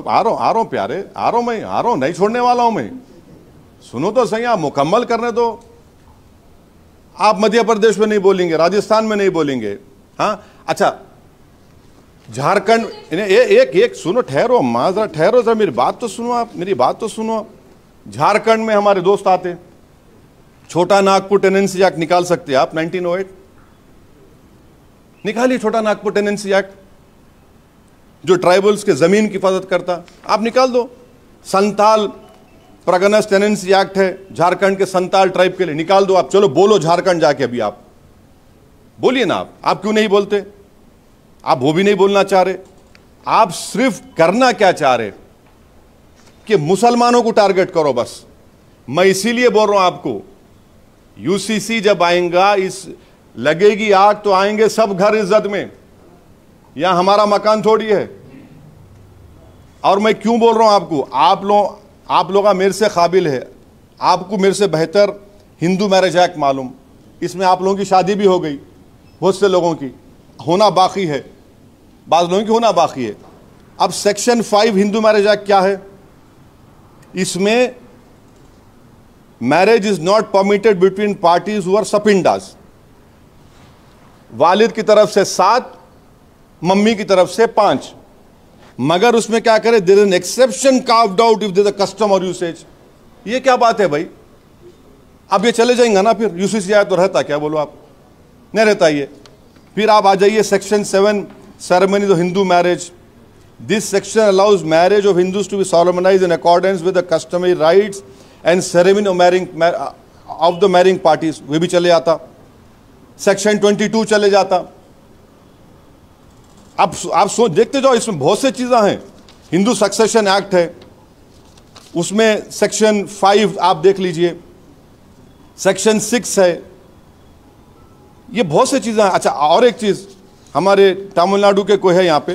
आ रहा हूं प्यारे, आ रहा हूं, नहीं छोड़ने वाला हूं मैं, सुनो तो सही, आप मुकम्मल करने दो। आप मध्य प्रदेश में नहीं बोलेंगे, राजस्थान में नहीं बोलेंगे, हाँ अच्छा झारखंड, एक सुनो, ठहरो माजरा, ठहरो सर, मेरी बात तो सुनो आप, मेरी बात तो सुनो। झारखंड में हमारे दोस्त आते, छोटा नागपुर टेनेंसी एक्ट निकाल सकते हैं आप, 1908 निकालिए, छोटा नागपुर टेनेंसी एक्ट जो ट्राइबल्स के जमीन की हिफाजत करता, आप निकाल दो। संताल प्रगनस टेनेंसी एक्ट है झारखंड के संताल ट्राइब के लिए, निकाल दो आप। चलो बोलो झारखंड जाके, अभी आप बोलिए ना, आप क्यों नहीं बोलते? आप वो भी नहीं बोलना चाह रहे, आप सिर्फ करना क्या चाह रहे कि मुसलमानों को टारगेट करो बस। मैं इसीलिए बोल रहा हूं आपको, यूसीसी जब आएगा, इस लगेगी आग तो आएंगे सब घर इज्जत में, यहां हमारा मकान थोड़ी है। और मैं क्यों बोल रहा हूं आपको, आप लोग मेरे से काबिल है, आपको मेरे से बेहतर हिंदू मैरिज एक्ट मालूम, इसमें आप लोगों की शादी भी हो गई, बहुत से लोगों की होना बाकी है, बाज़ लोगों की होना बाकी है। अब सेक्शन 5 हिंदू मैरिज एक्ट क्या है? इसमें marriage is not permitted between parties who are sapindas, वालिद की तरफ से 7, मम्मी की तरफ से 5, मगर उसमें क्या करे, there is an exception carved out if there is a custom or usage. ये क्या बात है भाई? अब ये चले जाएंगे ना, फिर यूसीसी आया तो रहता क्या, बोलो आप, नहीं रहता ये। फिर आप आ जाइए section 7 ceremonies of Hindu marriage. This section allows marriage of Hindus to be solemnized in accordance with the customary rites and ceremony of the marrying parties. वे भी चले जाता। सेक्शन 22 चले जाता। आप सोच देखते जाओ, इसमें बहुत से चीजें हैं। हिंदू सक्सेशन एक्ट है, उसमें सेक्शन 5 आप देख लीजिए, सेक्शन 6 है, ये बहुत से चीजें हैं। अच्छा और एक चीज, हमारे तमिलनाडु के कोई है यहाँ पे,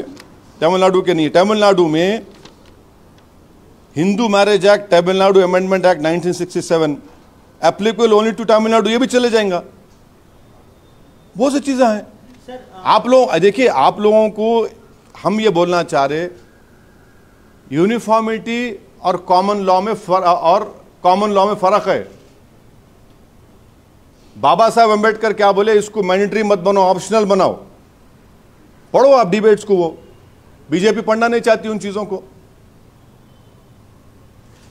तमिलनाडु के नहीं है, तमिलनाडु में Hindu marriage act, Tamil Nadu amendment act 1967 applicable only to Tamil Nadu, ये भी चले जाएगा। बहुत सी चीजें हैं। आप लोग देखिए, आप लोगों को हम ये बोलना चाह रहे, यूनिफॉर्मिटी और कॉमन लॉ में फर्क है। बाबा साहब अंबेडकर क्या बोले, इसको मैंडेटरी मत बनाओ, ऑप्शनल बनाओ। पढ़ो आप डिबेट्स को, वो बीजेपी पढ़ना नहीं चाहती उन चीजों को।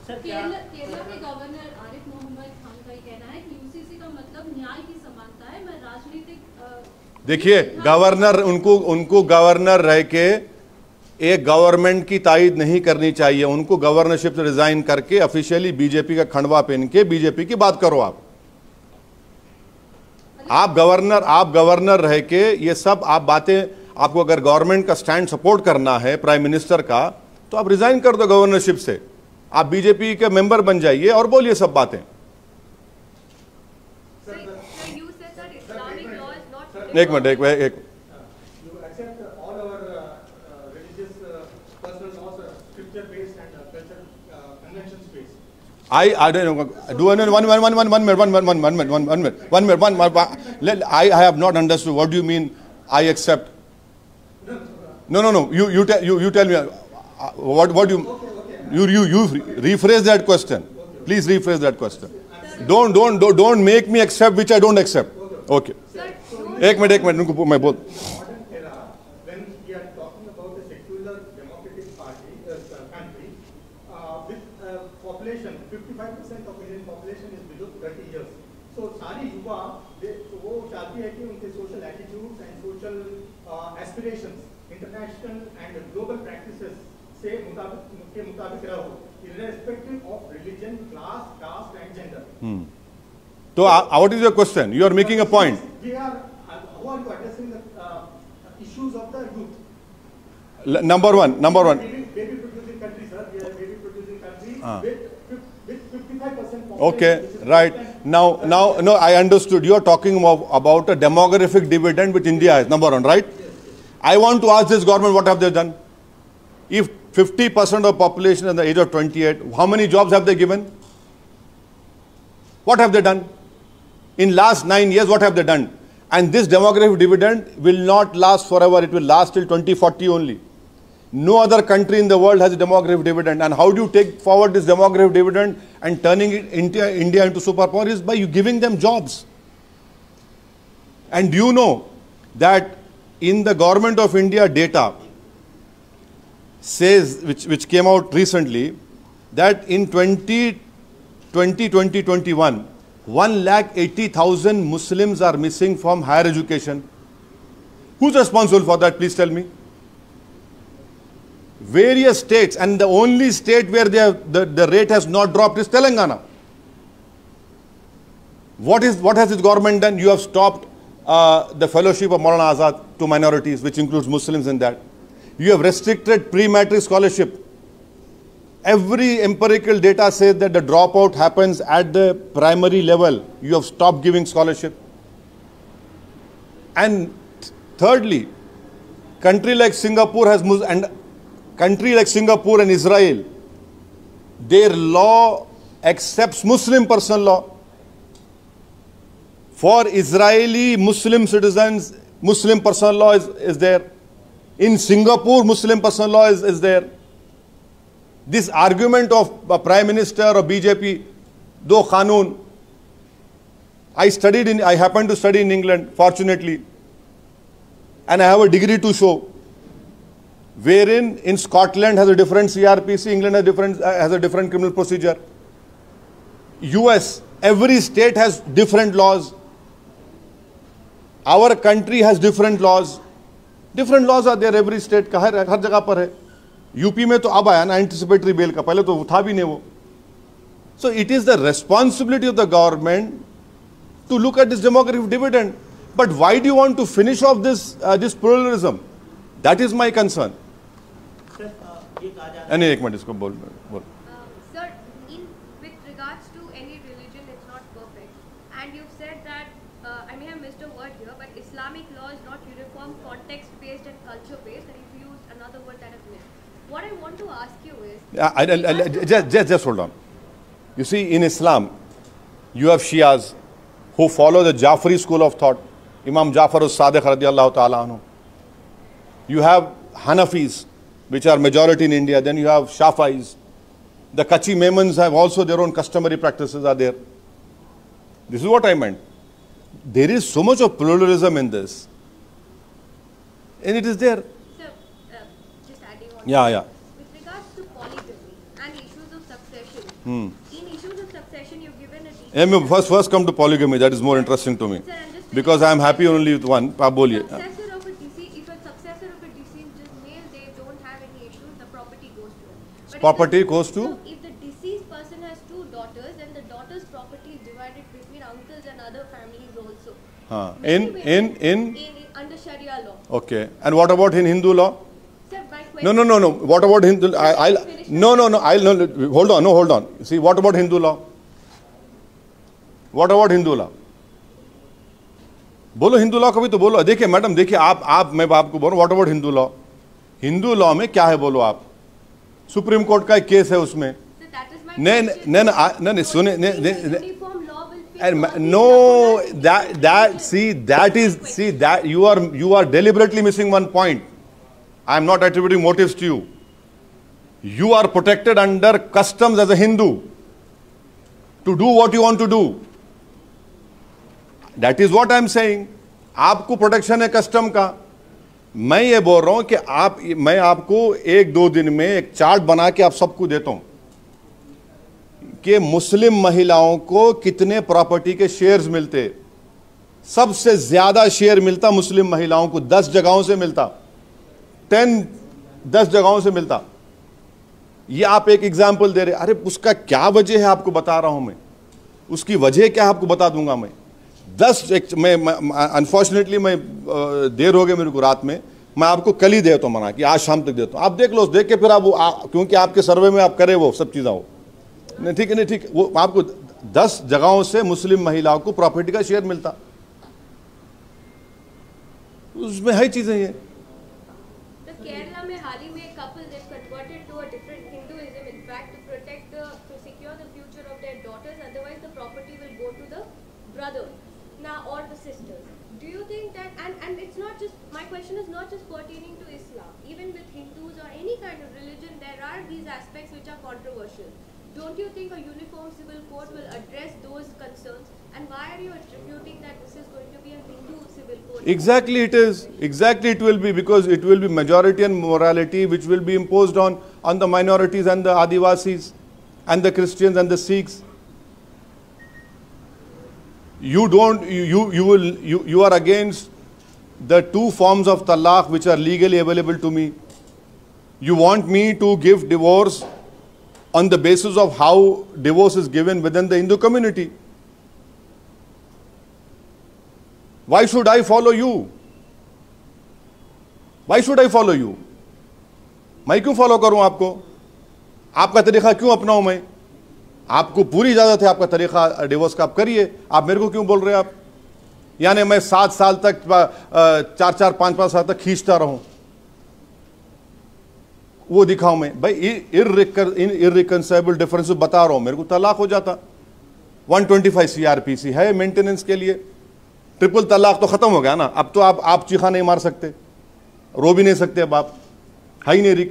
केरला के गवर्नर आरिफ मोहम्मद खान का ये कहना है कि यूसीसी का मतलब न्याय की समानता है। मैं राजनीतिक, देखिए गवर्नर, उनको गवर्नर रह के एक गवर्नमेंट की तायद नहीं करनी चाहिए, उनको गवर्नरशिप से रिजाइन करके ऑफिशियली बीजेपी का खंडवा पहन के बीजेपी की बात करो। आप गवर्नर रह के ये सब आप बातें, आपको अगर गवर्नमेंट का स्टैंड सपोर्ट करना है प्राइम मिनिस्टर का, तो आप रिजाइन कर दो गवर्नरशिप से, आप बीजेपी के मेंबर बन जाइए और बोलिए सब बातें। एक minute, I don't know. Do one minute. I have not understood. What do you mean? I accept. No. You tell me. What do you rephrase that question? Please rephrase that question. Don't make me accept which I don't accept. Okay. एक minute उनको मैं बोल। When we are talking about a secular democratic party, country, with population 55% of Indian population is below 30 years. So सारी युवा वो चाहती है कि उनके social attitudes and social aspirations, international and global practices से मुताबिक रहो, irrespective of religion, class, caste and gender. So what is your question? You are making a point. We are who are you addressing the issues of the youth? Number one. Baby producing country, sir. We are a baby producing country with 55% population. Okay, right. Now, no, I understood. You are talking about a demographic dividend which India has, number one, right? Yes. I want to ask this government, what have they done? If 50% of population at the age of 28, how many jobs have they given? What have they done? In last 9 years, what have they done? And this demographic dividend will not last forever. It will last till 2040 only. No other country in the world has a demographic dividend. And how do you take forward this demographic dividend and turning it into India into superpower is by you giving them jobs. And do you know that in the government of India data says, which came out recently, that in 2020-2021, 180,000 Muslims are missing from higher education. Who's responsible for that? Please tell me. Various states, and the only state where the rate has not dropped is Telangana. What has this government done? You have stopped the fellowship of Maulana Azad to minorities, which includes Muslims in that. You have restricted pre-matric scholarship. Every empirical data says that the dropout happens at the primary level. You have stopped giving scholarship. And thirdly, country like Singapore and Israel, their law accepts Muslim personal law. For Israeli Muslim citizens, Muslim personal law is there. In Singapore, Muslim personal law is there. This argument of a Prime Minister or BJP, do Qanun. I happened to study in England, fortunately. And I have a degree to show. Wherein in Scotland has a different CRPC, England has a different criminal procedure. US, every state has different laws. Our country has different laws. Different laws are there every state का हर जगह पर है. UP में तो अब आया ना anticipatory bell का, पहले तो था भी नहीं वो. So it is the responsibility of the government to look at this demographic dividend. But why do you want to finish off this pluralism? That is my concern. नहीं एक मिनट इसको बोल. Sir, with regards to any religion, it's not perfect. And you've said that, I may have missed a word here, but Islamic law is not uniform, context-based and culture-based, and you've used another word that I've missed. What I want to ask you is... Just hold on. You see, in Islam, you have Shias who follow the Jafri school of thought. Imam Jafar as-Sadiq radiyallahu ta'ala anhu. You have Hanafis, which are majority in India. Then you have Shafais. The Kachi Memons have also their own customary practices are there. This is what I meant. There is so much of pluralism in this. And it is there. Sir, just adding on. Yeah. With regards to polygamy and issues of succession, in issues of succession, you've given a detail. First come to polygamy. That is more interesting to me. Sir, I'm just Because I am happy only with one. If a successor of a deceased is male, they don't have any issues, the property goes to him. But Property goes to? So if the deceased person has 2 daughters, then the daughter's property is divided between uncles and other families also. Under Sharia law. Okay. And what about in Hindu law? Sir, my question... No. What about Hindu? Hold on. See, what about Hindu law? What about Hindu law? बोलो Hindu law का भी तो बोलो. देखिए madam, देखिए आप मैं आपको बोल रहा हूँ, what about Hindu law? Hindu law में क्या है बोलो आप? सुप्रीम कोर्ट का एक केस है उसमें. नहीं सुने no, that you are deliberately missing one point. I am not attributing motives to you. You are protected under customs as a Hindu to do what you want to do. That is what I am saying. आपको protection है custom का. मैं ये बोल रहा हूं कि मैं आपको 1-2 दिन में एक चार्ट बना के आप सबको देता हूं कि मुस्लिम महिलाओं को कितने प्रॉपर्टी के शेयर्स मिलते. सबसे ज्यादा शेयर मिलता मुस्लिम महिलाओं को. 10 जगहों से मिलता. 10 जगहों से मिलता. ये आप एक एग्जाम्पल दे रहे. अरे उसका क्या वजह है आपको बता रहा हूं मैं. उसकी वजह क्या आपको बता दूंगा मैं. 10 मैं अनफॉर्चुनेटली मैं देर हो गई मेरे को रात में. मैं आपको कल ही देता हूं मना कि आज शाम तक देता हूं. आप देख लो, देख के फिर आप क्योंकि आपके सर्वे में आप करे वो सब चीज़ें हो. नहीं ठीक है, नहीं ठीक. वो आपको 10 जगहों से मुस्लिम महिलाओं को प्रॉपर्टी का शेयर मिलता. उसमें है चीजें ये. केरला में हाल ही में couple they converted to a different Hinduism, in fact, to secure the future of their daughters fathers, otherwise the property will go to the brothers now or the sisters. Do you think that, and it's not just, my question is not just pertaining to Islam, even with Hindus or any kind of religion, there are these aspects which are controversial. Don't you think a uniform civil code will address those concerns? And why are you attributing that this is going to be a Hindu civil code? Exactly it is. Exactly it will be, because it will be majority and morality which will be imposed on the minorities and the Adivasis and the Christians and the Sikhs. You are against the two forms of talaq which are legally available to me. You want me to give divorce on the basis of how divorce is given within the Hindu community. Why should I follow you? Why should I follow you? मैं क्यों follow करूं आपको? आपका तरीका क्यों अपनाऊं मैं? आपको पूरी इजाजत है आपका तरीका डिवोर्स का, आप करिए। आप मेरे को क्यों बोल रहे हैं आप? यानी मैं 7 साल तक 4-4, 5-5 साल तक खींचता रहूं, वो दिखाऊं मैं? भाई इररिकंसिलेबल डिफरेंस बता रहा हूं, मेरे को तलाक हो जाता। 125 CRPC है मेंटेनेंस के लिए। ट्रिपल तलाक तो खत्म हो गया ना, अब तो आप चीखा नहीं मार सकते, रो भी नहीं सकते, अब आप है ही नहीं।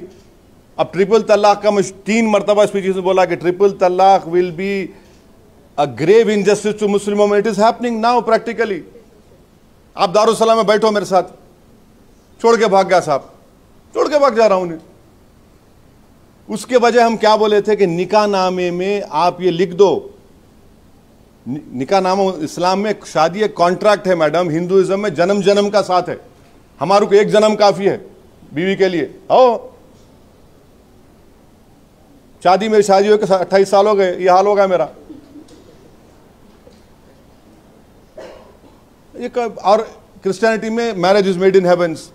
अब ट्रिपल तलाक का मैं 3 मरतबा स्पीचेस में बोला कि ट्रिपल तलाक will be a grave injustice to Muslim women. It is happening now practically. आप दारुसलाम में बैठो मेरे साथ, छोड़ के भाग गया साहब, छोड़ के भाग जा रहा हूं उन्हें। उसके वजह हम क्या बोले थे कि निकाह नामे में आप ये लिख दो, निकाह नामा इस्लाम में शादी एक कॉन्ट्रैक्ट है मैडम, हिंदुइज्म में जन्म जन्म का साथ है। हमारे को एक जन्म काफी है बीवी के लिए। ओ शादी, मेरी शादी हो के 28 साल हो गए, ये हाल हो गया मेरा। एक और क्रिश्चियनिटी में marriage is made in heavens,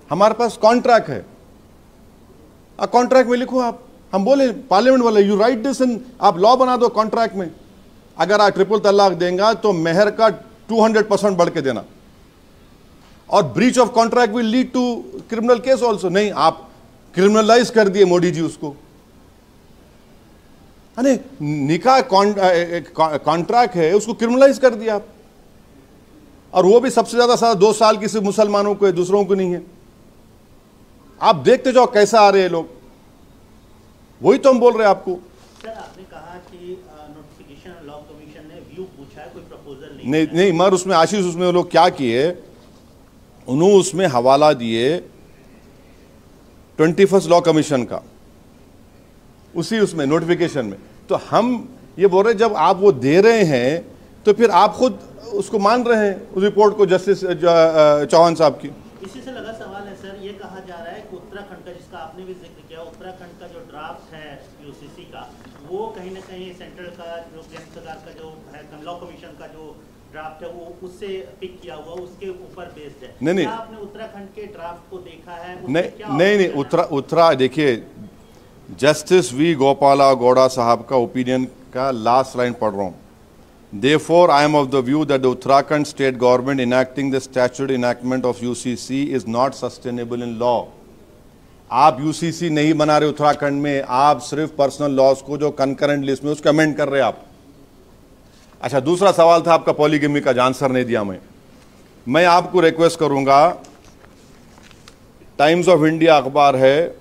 हमारे पास कॉन्ट्रैक्ट है। कॉन्ट्रैक्ट में लिखो आप, हम बोले पार्लियामेंट वाले, यू राइट दिस इन, आप लॉ बना दो कॉन्ट्रैक्ट में। अगर आप ट्रिपल तलाक देंगे तो मेहर का 200% बढ़ के देना, और breach of contract will lead to criminal case also. नहीं, आप क्रिमिनलाइज कर दिए मोदी जी उसको। अरे निकाह कॉन्ट्रैक्ट है, उसको क्रिमिनलाइज कर दिया आप, और वो भी सबसे ज्यादा सजा 2 साल की सिर्फ मुसलमानों को है, दूसरों को नहीं है। आप देखते जाओ कैसा आ रहे हैं लोग, वही तो हम बोल रहे हैं आपको। सर आपने कहा कि नोटिफिकेशन लॉ कमीशन ने व्यू पूछा है, कोई प्रपोजल नहीं, मगर उसमें आशीष, उसमें वो लोग क्या किए, उन्होंने उसमें हवाला दिए 21st लॉ कमीशन का, उसी उसमें नोटिफिकेशन में। तो हम ये बोल रहे हैं जब आप वो दे रहे हैं तो फिर आप खुद उसको मान रहे हैं, उस रिपोर्ट को, जस्टिस चौहान साहब की। इसी से लगा सवाल है सर, ये कहा जा रहा है कि उत्तराखंड का, जिसका आपने भी जिक्र किया, उत्तराखंड का जो ड्राफ्ट है यूसीसी का, वो कहीं ना कहीं सेंट्रल का जो केंद्र सरकार का जो है लॉ कमीशन का जो ड्राफ्ट है वो उससे पिक किया हुआ, उसके ऊपर बेस्ड है। नहीं, आपने उत्तराखंड के ड्राफ्ट को देखा है? नहीं, उत्तरा देखिए, जस्टिस वी गोपाला गौड़ा साहब का ओपिनियन का लास्ट लाइन पढ़ रहा हूं। Therefore, I am of the view that the Uttarakhand state government enacting the statutory enactment of UCC is not sustainable in law. आप UCC नहीं बना रहे उत्तराखंड में, आप सिर्फ पर्सनल लॉज को जो कंकरेंट लिस्ट में उसको अमेंड कर रहे हैं आप। अच्छा, दूसरा सवाल था आपका पॉलीगेमी का, आंसर नहीं दिया मैं आपको रिक्वेस्ट करूंगा, टाइम्स ऑफ इंडिया अखबार है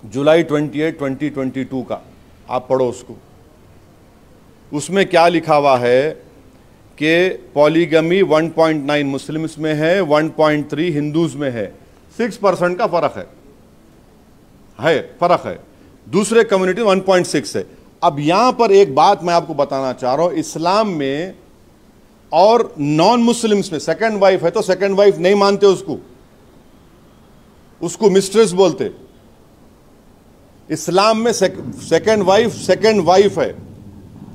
जुलाई 28, 2022 का, आप पढ़ो उसको। उसमें क्या लिखा हुआ है कि पॉलीगमी 1.9 मुस्लिम्स में है, 1.3 हिंदूज में है, 6% का फर्क है, दूसरे कम्युनिटी 1.6 है। अब यहां पर एक बात मैं आपको बताना चाह रहा हूं, इस्लाम में और नॉन मुस्लिम्स में सेकंड वाइफ है तो सेकंड वाइफ नहीं मानते उसको मिस्ट्रेस बोलते। इस्लाम में सेकंड वाइफ है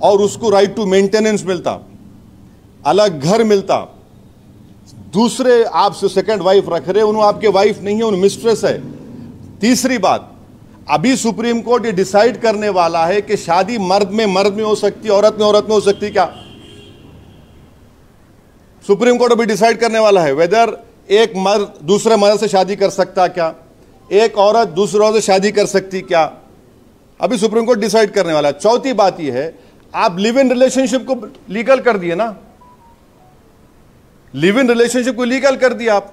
और उसको राइट टू मेंटेनेंस मिलता, अलग घर मिलता। दूसरे आपसे सेकंड वाइफ रख रहे, उन्होंने आपके वाइफ नहीं है, उन्हें मिस्ट्रेस है। तीसरी बात, अभी सुप्रीम कोर्ट ये डिसाइड करने वाला है कि शादी मर्द में हो सकती है, औरत में हो सकती है। क्या सुप्रीम कोर्ट अभी डिसाइड करने वाला है वेदर एक मर्द दूसरे मर्द से शादी कर सकता, क्या एक औरत दूसरे औरत से शादी कर सकती, क्या अभी सुप्रीम कोर्ट डिसाइड करने वाला है। चौथी बात यह है, आप लिव इन रिलेशनशिप को लीगल कर दिए ना, लिव इन रिलेशनशिप को लीगल कर दिया आप।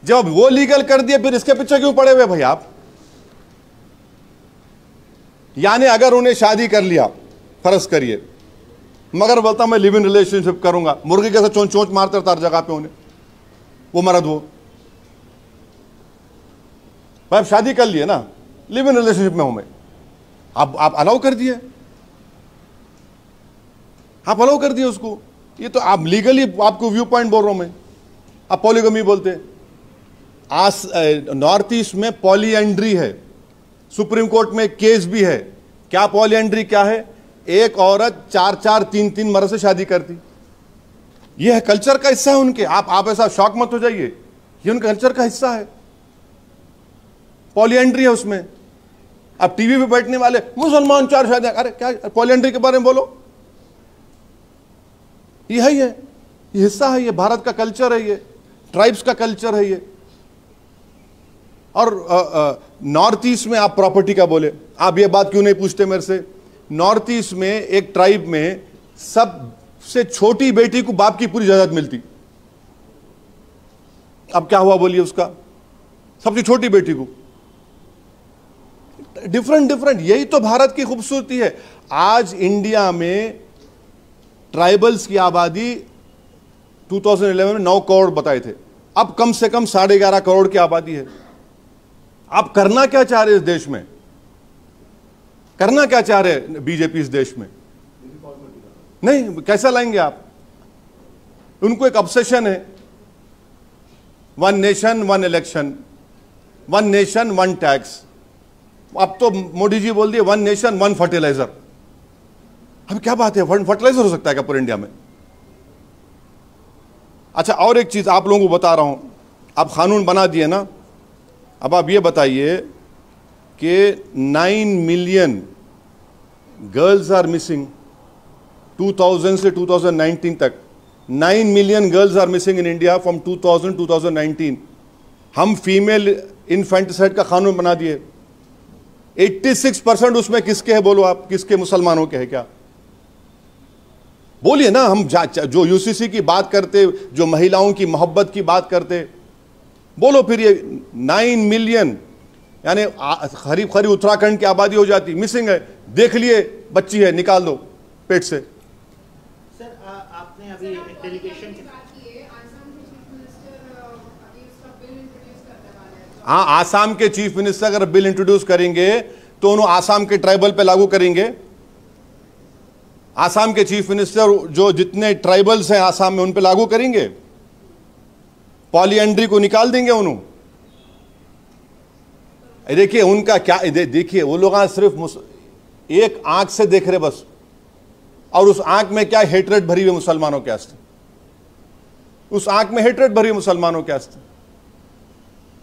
जब वो लीगल कर दिया फिर इसके पीछे क्यों पड़े हुए भाई आप? यानी अगर उन्हें शादी कर लिया, फर्ज करिए, मगर बोलता मैं लिव इन रिलेशनशिप करूंगा, मुर्गी कैसे चोंच चोंच मारते रहता हर जगह पे उन्हें, वो मर्द वो भाई शादी कर लिए ना, लिव इन रिलेशनशिप में हूं मैं, आप अलाउ कर दिए, आप अलाउ कर दिए उसको। ये तो आप लीगली, आपको व्यू पॉइंट बोल रहा हूं मैं, आप पॉलीगमी बोलते। नॉर्थ ईस्ट में पॉलीएंड्री है, सुप्रीम कोर्ट में केस भी है। क्या पॉलीएंड्री क्या है? एक औरत 4-4, 3-3 मर्द से शादी करती। यह है कल्चर का हिस्सा है उनके। आप ऐसा शॉक मत हो जाइए, ये उनके कल्चर का हिस्सा है, पॉलीएंड्री है उसमें। अब टीवी पे बैठने वाले मुसलमान 4 शादियां, अरे क्या पॉलीएंड्री के बारे में बोलो, ये है, ये हिस्सा है, ये भारत का कल्चर है, ये ट्राइब्स का कल्चर है ये। और नॉर्थ ईस्ट में आप प्रॉपर्टी का बोले, आप ये बात क्यों नहीं पूछते मेरे से? नॉर्थ ईस्ट में एक ट्राइब में सबसे छोटी बेटी को बाप की पूरी जायदाद मिलती। अब क्या हुआ बोलिए उसका? सबसे छोटी बेटी को डिफरेंट। यही तो भारत की खूबसूरती है। आज इंडिया में ट्राइबल्स की आबादी 2011 में 9 करोड़ बताए थे, अब कम से कम 11.5 करोड़ की आबादी है। आप करना क्या चाह रहे हैं इस देश में? करना क्या चाह रहे हैं बीजेपी इस देश में? नहीं, कैसा लाएंगे आप? उनको एक ऑब्सेशन है, 1 नेशन 1 इलेक्शन, 1 नेशन 1 टैक्स। अब तो मोदी जी बोल दिए 1 नेशन 1 फर्टिलाइजर। अब क्या बात है, 1 फर्टिलाइजर हो सकता है क्या पूरे इंडिया में? अच्छा, और एक चीज आप लोगों को बता रहा हूं, आप कानून बना दिए ना, अब आप ये बताइए कि 9 मिलियन गर्ल्स आर मिसिंग 2000 से 2019 तक। 9 million girls are missing in India from 2000 2019। हम फीमेल इन्फेंटिसाइड का कानून बना दिए। 86% उसमें किसके है बोलो आप? किसके? मुसलमानों के है क्या? बोलिए ना। हम जो यूसीसी की बात करते, जो महिलाओं की मोहब्बत की बात करते, बोलो फिर। ये 9 मिलियन यानी करीब उत्तराखंड की आबादी हो जाती, मिसिंग है। देख लिए बच्ची है, निकाल दो पेट से। सर आपने अभी एक डेलीगेशन, हाँ, आसाम के चीफ मिनिस्टर अगर बिल इंट्रोड्यूस करेंगे तो उन्होंने आसाम के ट्राइबल पे लागू करेंगे। आसाम के चीफ मिनिस्टर जो जितने ट्राइबल्स हैं आसाम में उन पे लागू करेंगे। पॉलीएंड्री को निकाल देंगे उन्होंने। देखिए उनका क्या, देखिए वो लोग सिर्फ एक आंख से देख रहे बस, और उस आंख में क्या हेट्रेड भरी हुई मुसलमानों के वास्ते, उस आंख में हेट्रेड भरी मुसलमानों के वास्ते।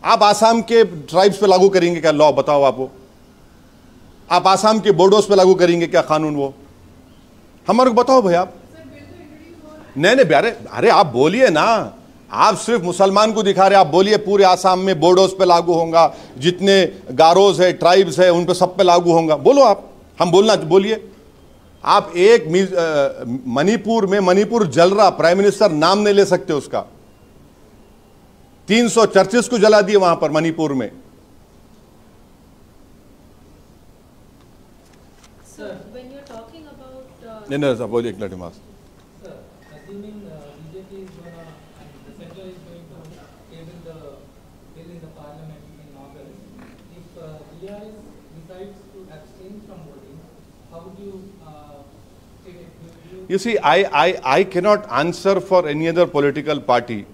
आप आसाम के ट्राइब्स पे लागू करेंगे क्या लॉ? बताओ आप आसाम के बोडोस पे लागू करेंगे क्या कानून? वो हमारे को बताओ भाई आप। नहीं, अरे आप बोलिए ना। आप सिर्फ मुसलमान को दिखा रहे, आप बोलिए पूरे आसाम में बोडोस पे लागू होगा, जितने गारोज है, ट्राइब्स है, उन पे सब पे लागू होगा। बोलो आप, हम बोलना, बोलिए आप। एक मणिपुर में, मणिपुर जल रहा, प्राइम मिनिस्टर नाम नहीं ले सकते उसका। 300 चर्चेस को जला दिए वहां पर मणिपुर में। नहीं सर, बोलिए एक लड़े मास। You see, I cannot answer for any other political party.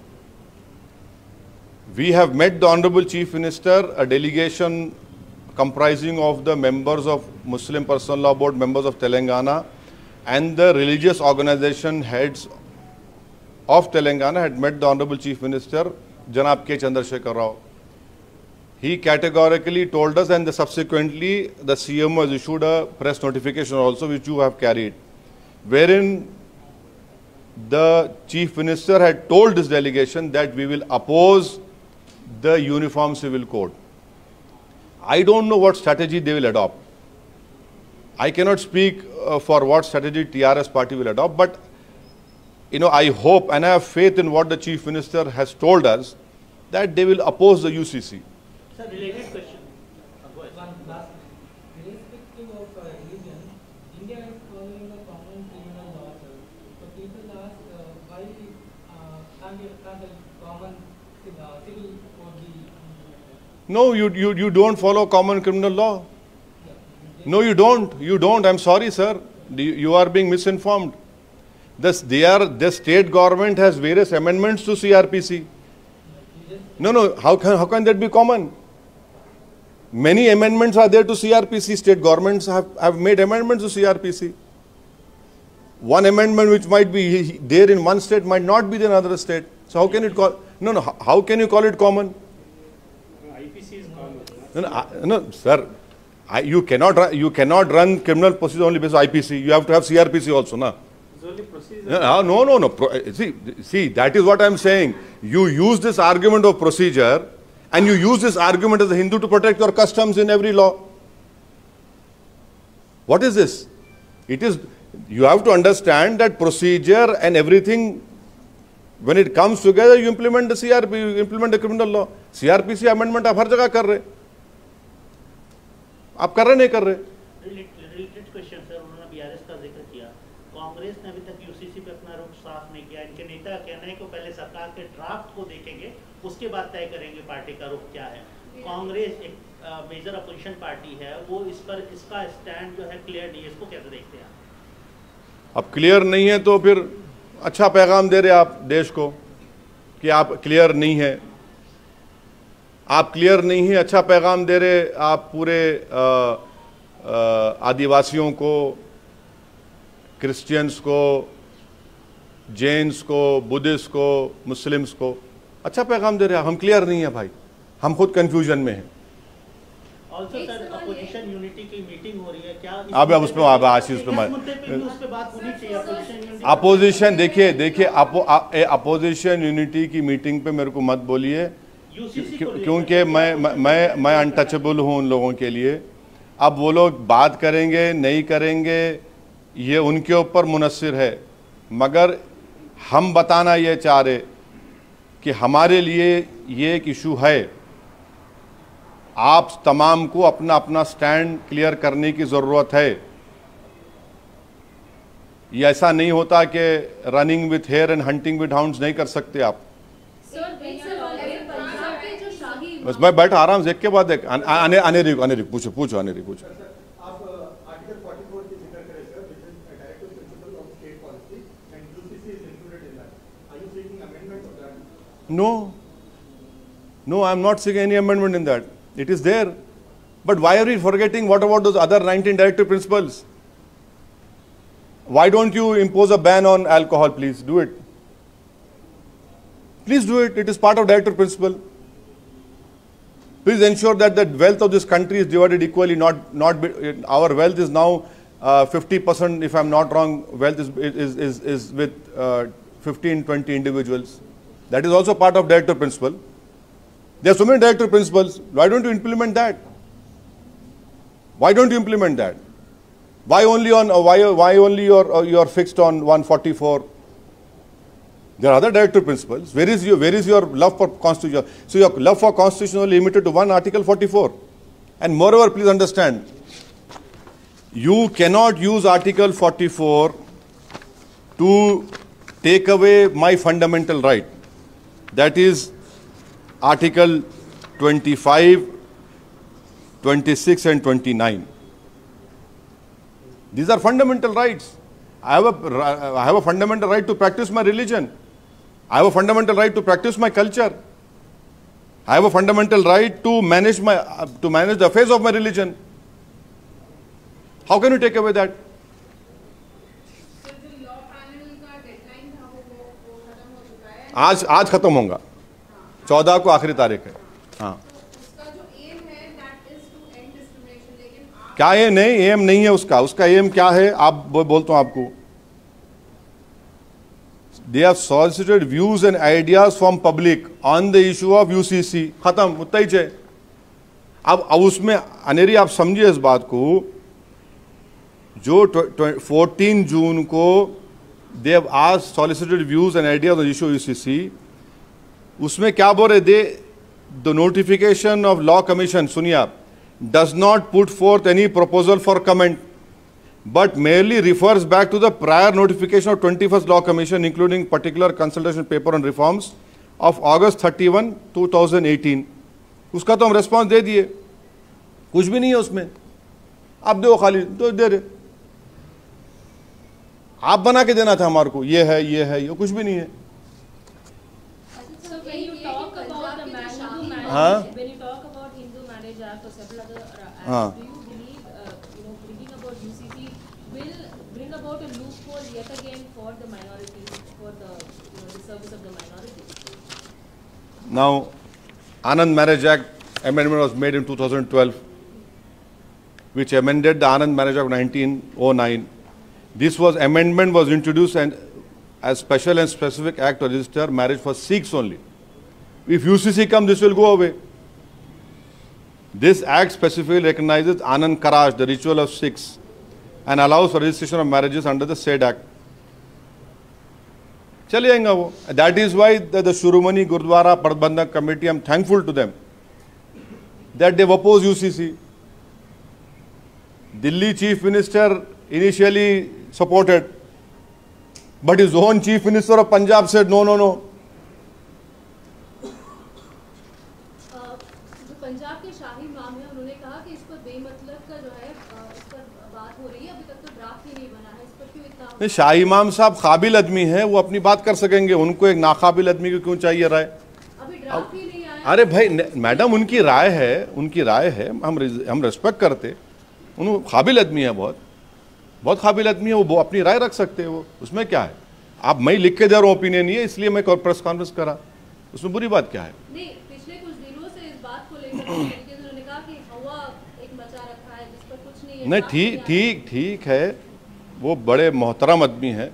We have met the Honorable Chief Minister, a delegation comprising of the members of Muslim Personal Law Board, members of Telangana, and the religious organization heads of Telangana had met the Honorable Chief Minister, Janab K. Chandrasekhar Rao. He categorically told us, and subsequently the CM has issued a press notification also, which you have carried, wherein the Chief Minister had told this delegation that we will oppose the Uniform Civil Code. I don't know what strategy they will adopt. I cannot speak for what strategy TRS party will adopt, but I hope and I have faith in what the Chief Minister has told us, that they will oppose the UCC. Sir, related question. Go ahead. One last. Irrespective of religion, India is following a common criminal law. So people ask why can't a common civil code be implemented? No, you don't follow common criminal law. No, you don't. You don't. I'm sorry, sir. You are being misinformed. The state government has various amendments to CRPC. No. How can that be common? Many amendments are there to CRPC. State governments have made amendments to CRPC. One amendment which might be there in one state might not be there in another state. So how can it call? No. How can you call it common? IPC is common. No, sir. You cannot run criminal procedure only based on IPC. You have to have CRPC also, na? It's only procedure. No. See, that is what I'm saying. You use this argument of procedure, and you use this argument as a Hindu to protect your customs in every law. What is this? You have to understand that procedure and everything, when it comes together, you implement the CRP, you implement the criminal law. CRPC amendment आप हर जगह कर रहे, आप कर रहे नहीं कर रहे? रिलेटेड क्वेश्चन सर, उन्होंने बीआरएस का जिक्र किया। कांग्रेस ने अभी तक यूसीसी पे अपना रुख साफ नहीं किया। इनके नेता का कहना है कि पहले सरकार के ड्राफ्ट को देखेंगे, उसके बाद तय करेंगे पार्टी का रुख क्या है। कांग्रेस एक मेजर अपोजिशन पार्टी है, वो इस पर इसका स्टैंड जो है क्लियर नहीं है, इसको कैसे देखते हैं? अब क्लियर नहीं है तो फिर अच्छा पैगाम दे रहे आप देश को कि आप क्लियर नहीं है। आप क्लियर नहीं है, अच्छा पैगाम दे रहे आप पूरे आदिवासियों को, क्रिश्चियंस को, जैन्स को, बुद्धिस्ट को, मुस्लिम्स को अच्छा पैगाम दे रहे हैं। हम क्लियर नहीं है भाई, हम खुद कंफ्यूजन में हैं। ऑल्सो सर, अपोजिशन यूनिटी की मीटिंग हो रही है क्या? अब उस पे आशीष पे बात होनी चाहिए। अपोजिशन देखिए अपोजिशन यूनिटी की मीटिंग पे मेरे को मत बोलिए, क्योंकि मैं अनटचेबल हूँ उन लोगों के लिए। अब वो लोग बात करेंगे नहीं करेंगे ये उनके ऊपर मुनस्सिर है, मगर हम बताना ये चाह रहे कि हमारे लिए ये एक इशू है। आप तमाम को अपना अपना स्टैंड क्लियर करने की ज़रूरत है। ये ऐसा नहीं होता कि running with hare and hunting with hounds नहीं कर सकते आप। बस मैं बैठा आराम से, एक के बाद एक आने रही पूछो आप आर्टिकल 44 की जिक्र करें sir, which is a directive principle of state policy and UCC is included in that. Are you seeking amendment of that? No, I am not seeking any amendment in that. It is there. But why are we forgetting? What about those other 19 directive principles? Why don't you impose a ban on alcohol? Please do it. Please do it. It is part of directive principle. Please ensure that the wealth of this country is divided equally. Our wealth is now 50%, if I am not wrong, wealth is with 15-20 individuals. That is also part of directive principle. There are so many directive principles. Why don't you implement that? Why don't you implement that? Why only you are fixed on 144? There are other directive principles. Where is your love for Constitution? So your love for Constitution is limited to one Article 44. And moreover, please understand, you cannot use Article 44 to take away my fundamental right. That is Article 25, 26 and 29. These are fundamental rights. I have a fundamental right to practice my religion. I have a fundamental right to practice my culture. I have a fundamental right to manage the affairs of my religion. How can you take away that? आज खत्म होगा, 14 को आखिरी तारीख है। हाँ, क्या ये नहीं एम नहीं है उसका एम क्या है? आप बोलता हूं आपको, they have solicited views and ideas from public on the issue of UCC. खत्म, उतना ही है। अब उसमें अनेरी आप समझिए इस बात को जो 14 जून को they have asked solicited views and ideas on issue UCC, उसमें क्या बोल रहे? They the notification of law commission, सुनिए आप, does not put forth any proposal for comment but merely refers back to the prior notification of 21st Law Commission, including particular consultation paper on reforms of August 31, 2018. उसका तो हम response दे दिए, कुछ भी नहीं है उसमें। आप दो खाली तो दे रहे, आप बना के देना था हमारे को, ये है ये है, ये कुछ भी नहीं है। So when you talk about the Hindu marriage, हाँ? when you talk about Hindu marriage act or several other acts, हाँ। do you believe, bringing about UCC will bring about a loophole yet again for the minorities, for the the service of the minorities? Now, Anand Marriage Act amendment was made in 2012, which amended the Anand Marriage Act of 1909. This amendment was introduced and as special and specific act to register marriage for Sikhs only. If UCC comes, this will go away. This act specifically recognizes Anand Karaj, the ritual of Sikhs, and allows for registration of marriages under the said act. चले जाएंगे वो. That is why the Shurumani Gurdwara Parbandhak Committee, I am thankful to them that they opposed UCC. Delhi Chief Minister initially supported, but his own Chief Minister of Punjab said no, no, no. जो पंजाब के शाही इमाम हैं, उन्होंने कहा कि इस पर बेमतलब का जो है इस पर बात हो रही है, अभी तक तो ड्राफ्ट ही नहीं बना है, इस पर क्यों इतना? नहीं, शाही इमाम साहब काबिल आदमी है, वो अपनी बात कर सकेंगे, उनको एक नाकाबिल आदमी को क्यों चाहिए राय? अभी ड्राफ्ट ही नहीं आया। अरे भाई मैडम, उनकी राय है, उनकी राय है, हम रेस्पेक्ट करते, उन काबिल आदमी है, बहुत काबिल आदमी है, वो अपनी राय रख सकते हैं, वो उसमें क्या है? आप मैं लिख के दे रहा हूँ ओपिनियन, ये इसलिए मैं प्रेस कॉन्फ्रेंस करा, उसमें बुरी बात क्या है? नहीं, पिछले कुछ दिनों से इस बात को लेकर तरीके से उन्होंने कहा कि हवा एक मचा रखा है जिस पर कुछ नहीं है। नहीं, ठीक है, वो बड़े मोहतरम आदमी है,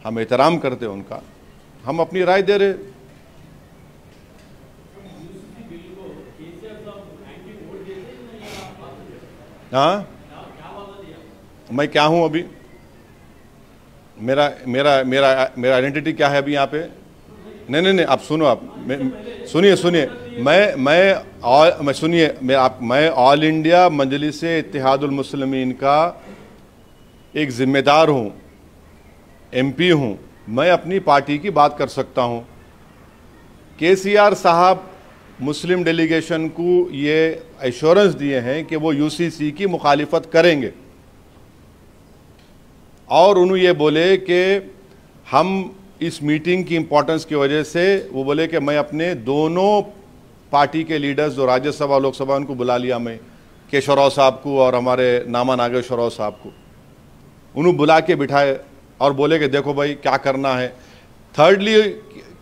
हम एहतराम करते हैं उनका, हम अपनी राय दे रहे। हाँ, मैं क्या हूँ अभी? मेरा मेरा मेरा मेरा आइडेंटिटी क्या है अभी यहाँ पे? नहीं, आप सुनो, आप सुनिए, मैं ऑल इंडिया मजलिस इत्तेहादुल मुस्लिमीन का एक जिम्मेदार हूँ, MP हूँ, मैं अपनी पार्टी की बात कर सकता हूँ। KCR साहब मुस्लिम डेलीगेशन को ये एश्योरेंस दिए हैं कि वो UCC की मुखालिफत करेंगे, और उन्होंने ये बोले कि हम इस मीटिंग की इम्पोर्टेंस की वजह से, वो बोले कि मैं अपने दोनों पार्टी के लीडर्स जो राज्यसभा लोकसभा उनको बुला लिया, मैं केशवराव साहब को और हमारे नामा नागेश्वरराव साहब को, उन्होंने बुला के बिठाए और बोले कि देखो भाई क्या करना है। थर्डली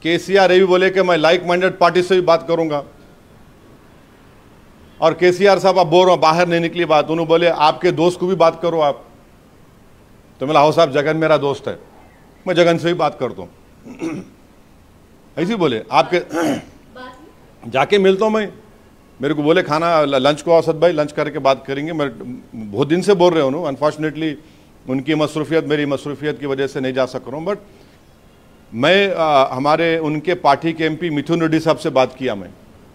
KCR ये भी बोले कि मैं लाइक माइंडेड पार्टी से भी बात करूंगा, और KCR साहब आप बोल रहे हो बाहर नहीं निकली बात, उन्होंने बोले आपके दोस्त को भी बात करो आप, तो मैं हो साहब जगन मेरा दोस्त है, मैं जगन से भी बात करता हूँ, ऐसे बोले आपके जाके मिलता हूँ मैं, मेरे को बोले खाना लंच को असद भाई लंच करके बात करेंगे, मैं बहुत दिन से बोल रहे हूँ, अनफॉर्चुनेटली उनकी मसरूफियत मेरी मसरूफियत की वजह से नहीं जा सक रहा हूँ, बट मैं हमारे उनके पार्टी के MP मिथुन रेड्डी साहब से बात किया, मैं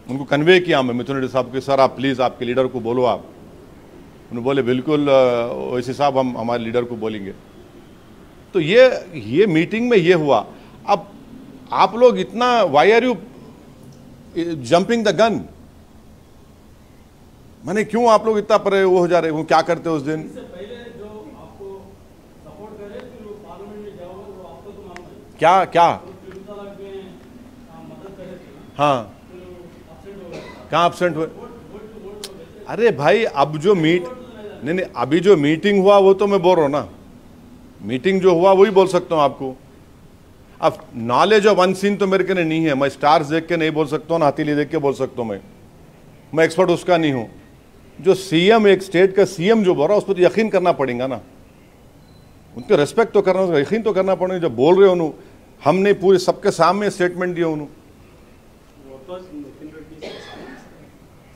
उनको कन्वे किया, मैं मिथुन रेड्डी साहब के सर आप प्लीज़ आपके लीडर को बोलो आप, उन्होंने बोले बिल्कुल ओवैसी साहब हम हमारे लीडर को बोलेंगे। तो ये मीटिंग में ये हुआ। अब आप लोग इतना why are you jumping the gun, मैंने क्यों आप लोग इतना पर वो हो जा रहे हो, क्या करते हो उस दिन? क्या हाँ, कहाँ एब्सेंट हुए? अरे भाई अब जो नहीं, अभी जो मीटिंग हुआ वो तो मैं बोल रहा हूँ ना, मीटिंग जो हुआ वही बोल सकता हूँ आपको। अब नॉलेज ऑफ अनसीन तो मेरे के नहीं है, मैं स्टार्स देख के नहीं बोल सकता हूँ ना हथेली देख के बोल सकता हूँ, मैं एक्सपर्ट उसका नहीं हूँ। जो CM एक स्टेट का CM जो बोल रहा है उस पर तो यकीन करना पड़ेगा ना, उनके रेस्पेक्ट तो करना, यकीन तो करना पड़ेगा। जब बोल रहे हो उन्होंने, हमने पूरे सबके सामने स्टेटमेंट दिया उन्होंने।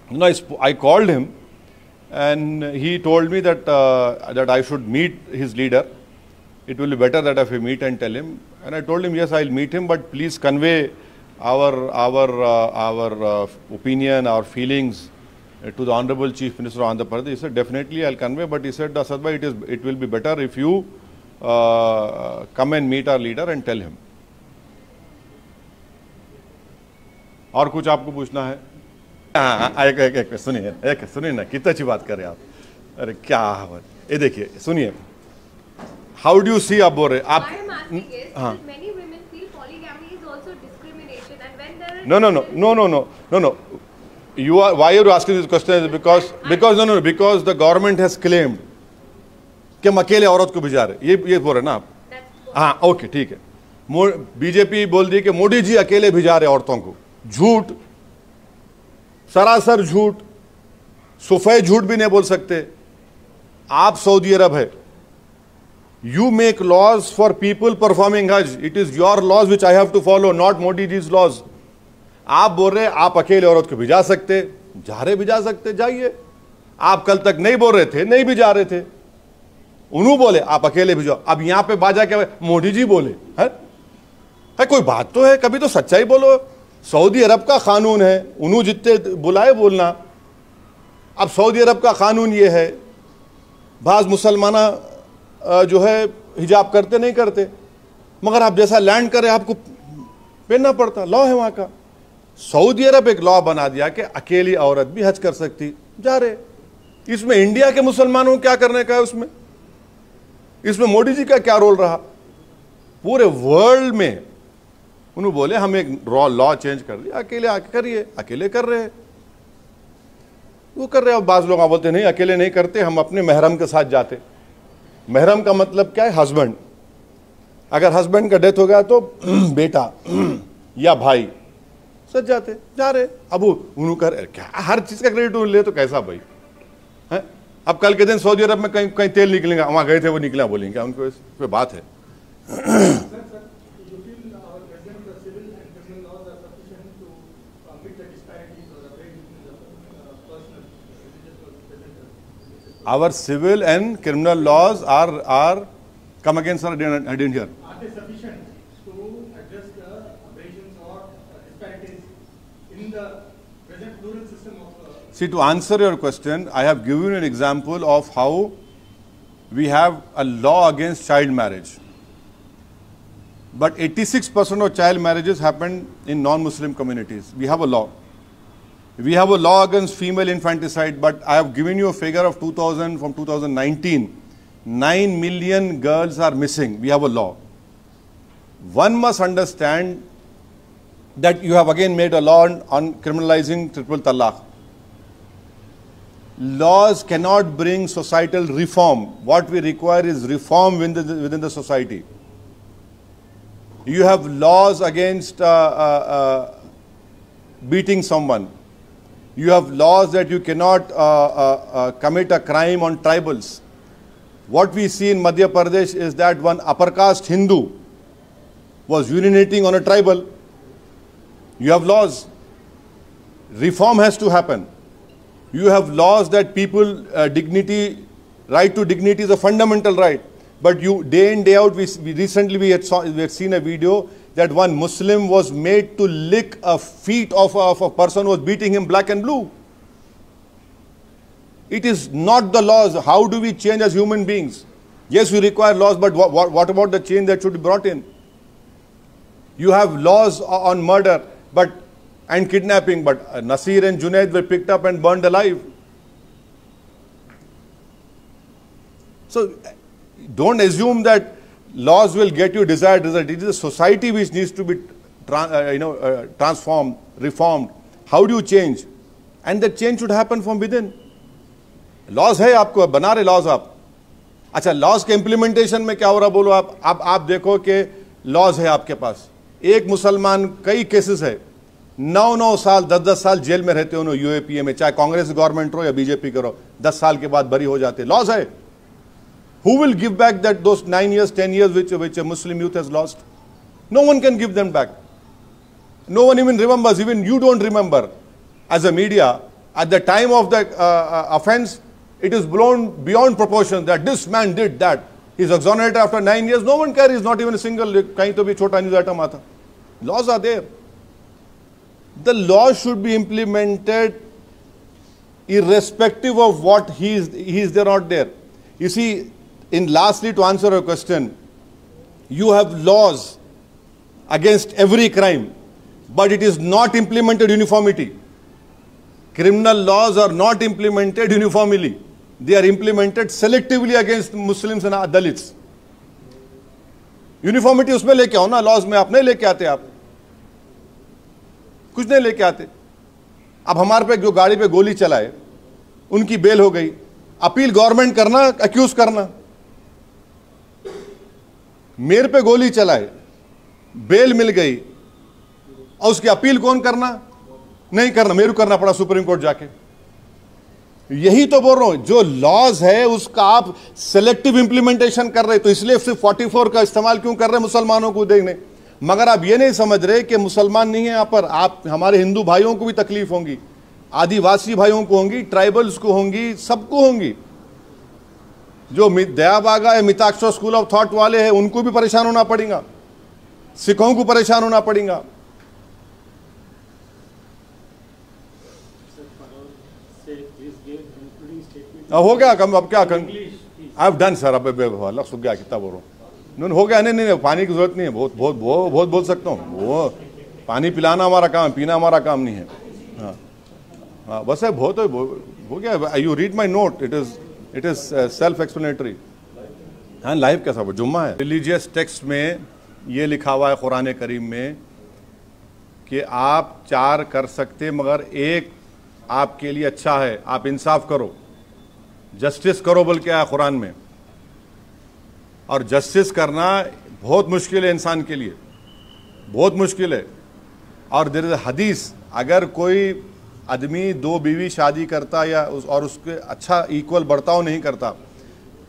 No, I called him and he told me that that I should meet his leader. It will be better that if we meet and tell him. And I told him, yes, I'll meet him, but please convey our opinion, our feelings to the Honorable Chief Minister of Andhra Pradesh. He said, definitely I'll convey, but he said, Asad bhai, it will be better if you come and meet our leader and tell him. और कुछ आपको पूछना है? एक सुनिए ना, कितना अच्छी बात कर रहे हैं आप. अरे क्या बात, ये देखिए, सुनिए. How do you see, आप बोल रहे आप? Why I'm asking is, because many women feel polygamy is also discrimination, and when there is No. You are, why are you asking this question? Is because the government has claimed कि हम अकेले औरत को भिजा रहे. ये बोल रहे ना आप? हाँ, ओके, ठीक है. बीजेपी बोल दी कि मोदी जी अकेले भिजा रहे औरतों को. झूठ, सरासर झूठ, सफेद झूठ भी नहीं बोल सकते. आप सऊदी अरब है. You make laws for people performing Hajj. It is your laws which I have to follow, not Modi ji's laws. आप बोल रहे आप अकेले औरत को भिजा सकते, जा रहे भिजा सकते, जाइए. आप कल तक नहीं बोल रहे थे, नहीं भिजा रहे थे. उन्होंने बोले आप अकेले भिजाओ. अब यहां पे बाजा क्या, मोदी जी बोले है? कोई बात तो है, कभी तो सच्चाई बोलो. सऊदी अरब का कानून है, उन्होंने जितने बुलाए बोलना. अब सऊदी अरब का कानून ये है, बाज मुसलमाना जो है हिजाब करते नहीं करते, मगर आप जैसा लैंड करें आपको पहनना पड़ता. लॉ है वहां का. सऊदी अरब एक लॉ बना दिया कि अकेली औरत भी हज कर सकती, जा रहे. इसमें इंडिया के मुसलमानों को क्या करने का है? इसमें मोदी जी का क्या रोल रहा? पूरे वर्ल्ड में उन्होंने बोले हम एक लॉ चेंज कर दिया, अकेले आके करिए. अकेले कर रहे हैं, वो कर रहे हैं. अब बाज लोग बोलते नहीं अकेले नहीं करते, हम अपने महरम के साथ जाते. महरम का मतलब क्या है? हस्बैंड. अगर हस्बैंड का डेथ हो गया तो बेटा या भाई सच जाते, जा रहे. अब उन्होंने कर क्या हर चीज का क्रेडिट ले तो कैसा भाई है? अब कल के दिन सऊदी अरब में कहीं तेल निकलेगा, वहां गए थे वो निकला, बोलेंगे उनको कोई बात है? Our civil and criminal laws are come again, sir. I didn't hear. Are they sufficient to address the aberrations or disparities in the present plural system of? See, to answer your question, I have given you an example of how we have a law against child marriage, but 86% of child marriages happen in non-Muslim communities. We have a law. We have a law against female infanticide, but I have given you a figure of 2000 from 2019. 9 million girls are missing. We have a law. One must understand that you have again made a law on criminalizing triple talaq. Laws cannot bring societal reform. What we require is reform within the society. You have laws against beating someone. You have laws that you cannot commit a crime on tribals. What we see in Madhya Pradesh is that one upper caste Hindu was urinating on a tribal. You have laws. Reform has to happen. You have laws that people, right to dignity is a fundamental right. But you, day in, day out, we had seen a video that one Muslim was made to lick a feet of a person who was beating him black and blue. It is not the laws. How do we change as human beings? Yes, we require laws, but what about the change that should be brought in? You have laws on murder and kidnapping, but Nasir and Junaid were picked up and burned alive. So don't assume that laws will get you desired result. It is a society which needs to be transformed, reformed. How do you change? And that change should happen from within. Laws है आपको, बना रहे laws आप. अच्छा, laws के implementation में क्या हो रहा बोलो आप. आप देखो कि लॉज है आपके पास. एक मुसलमान, कई केसेस है, 9 साल 10 साल जेल में रहते हो यूएपीए में, चाहे कांग्रेस गवर्नमेंट हो या बीजेपी करो, 10 साल के बाद बरी हो जाते. लॉज है. Who will give back that those 9 years, 10 years which a Muslim youth has lost? No one can give them back. No one even remembers. Even you don't remember as a media at the time of the offense. It is blown beyond proportion that this man did that. He is exonerated after 9 years. No one cares. He is not even a single. कहीं तो भी छोटा news item आता. Laws are there. The law should be implemented irrespective of what he is there or not there. You see, in lastly to answer your question, you have laws against every crime, but it is not implemented uniformity. Criminal laws are not implemented uniformly. They are implemented selectively against Muslims and Dalits. Uniformity उसमें लेके आओ ना, laws में आप नहीं लेके आते, आप कुछ नहीं लेके आते. अब हमारे पे जो गाड़ी पे गोली चलाए उनकी बेल हो गई, अपील गवर्नमेंट करना, अक्यूज करना. मेरे पे गोली चलाए, बेल मिल गई और उसकी अपील कौन करना? नहीं करना, मेरे को करना पड़ा सुप्रीम कोर्ट जाके. यही तो बोल रहा हूं, जो लॉज है उसका आप सेलेक्टिव इंप्लीमेंटेशन कर रहे, तो इसलिए सिर्फ 44 का इस्तेमाल क्यों कर रहे मुसलमानों को देखने. मगर आप ये नहीं समझ रहे कि मुसलमान नहीं है यहाँ पर, आप हमारे हिंदू भाइयों को भी तकलीफ होंगी, आदिवासी भाइयों को होंगी, ट्राइबल्स को होंगी, सबको होंगी. जो दयाबागा या मिताक्षर स्कूल ऑफ थॉट वाले हैं उनको भी परेशान होना पड़ेगा, सिखों को परेशान होना पड़ेगा. हो गया कम, अब क्या कर, आई हैव डन सर. अब अलग सूख गया, कितना बोल रहा हूँ, हो गया. नहीं नहीं, पानी की जरूरत नहीं है, बहुत बहुत बहुत बहुत बोल सकता हूँ. वो पानी पिलाना हमारा काम, पीना हमारा काम नहीं है. हाँ हाँ, बस है, बहुत हो गया. You read my note, it is self explanatory. हाँ, लाइव कैसा वो जुम्मा है. रिलीजियस टेक्स्ट में ये लिखा हुआ है कुरान करीम में कि आप 4 कर सकते, मगर एक आपके लिए अच्छा है, आप इंसाफ करो, जस्टिस करो बोल के आया कुरान में. और जस्टिस करना बहुत मुश्किल है इंसान के लिए, बहुत मुश्किल है. और देयर इज अ हदीस, अगर कोई आदमी 2 बीवी शादी करता या और उसके अच्छा इक्वल बर्ताव नहीं करता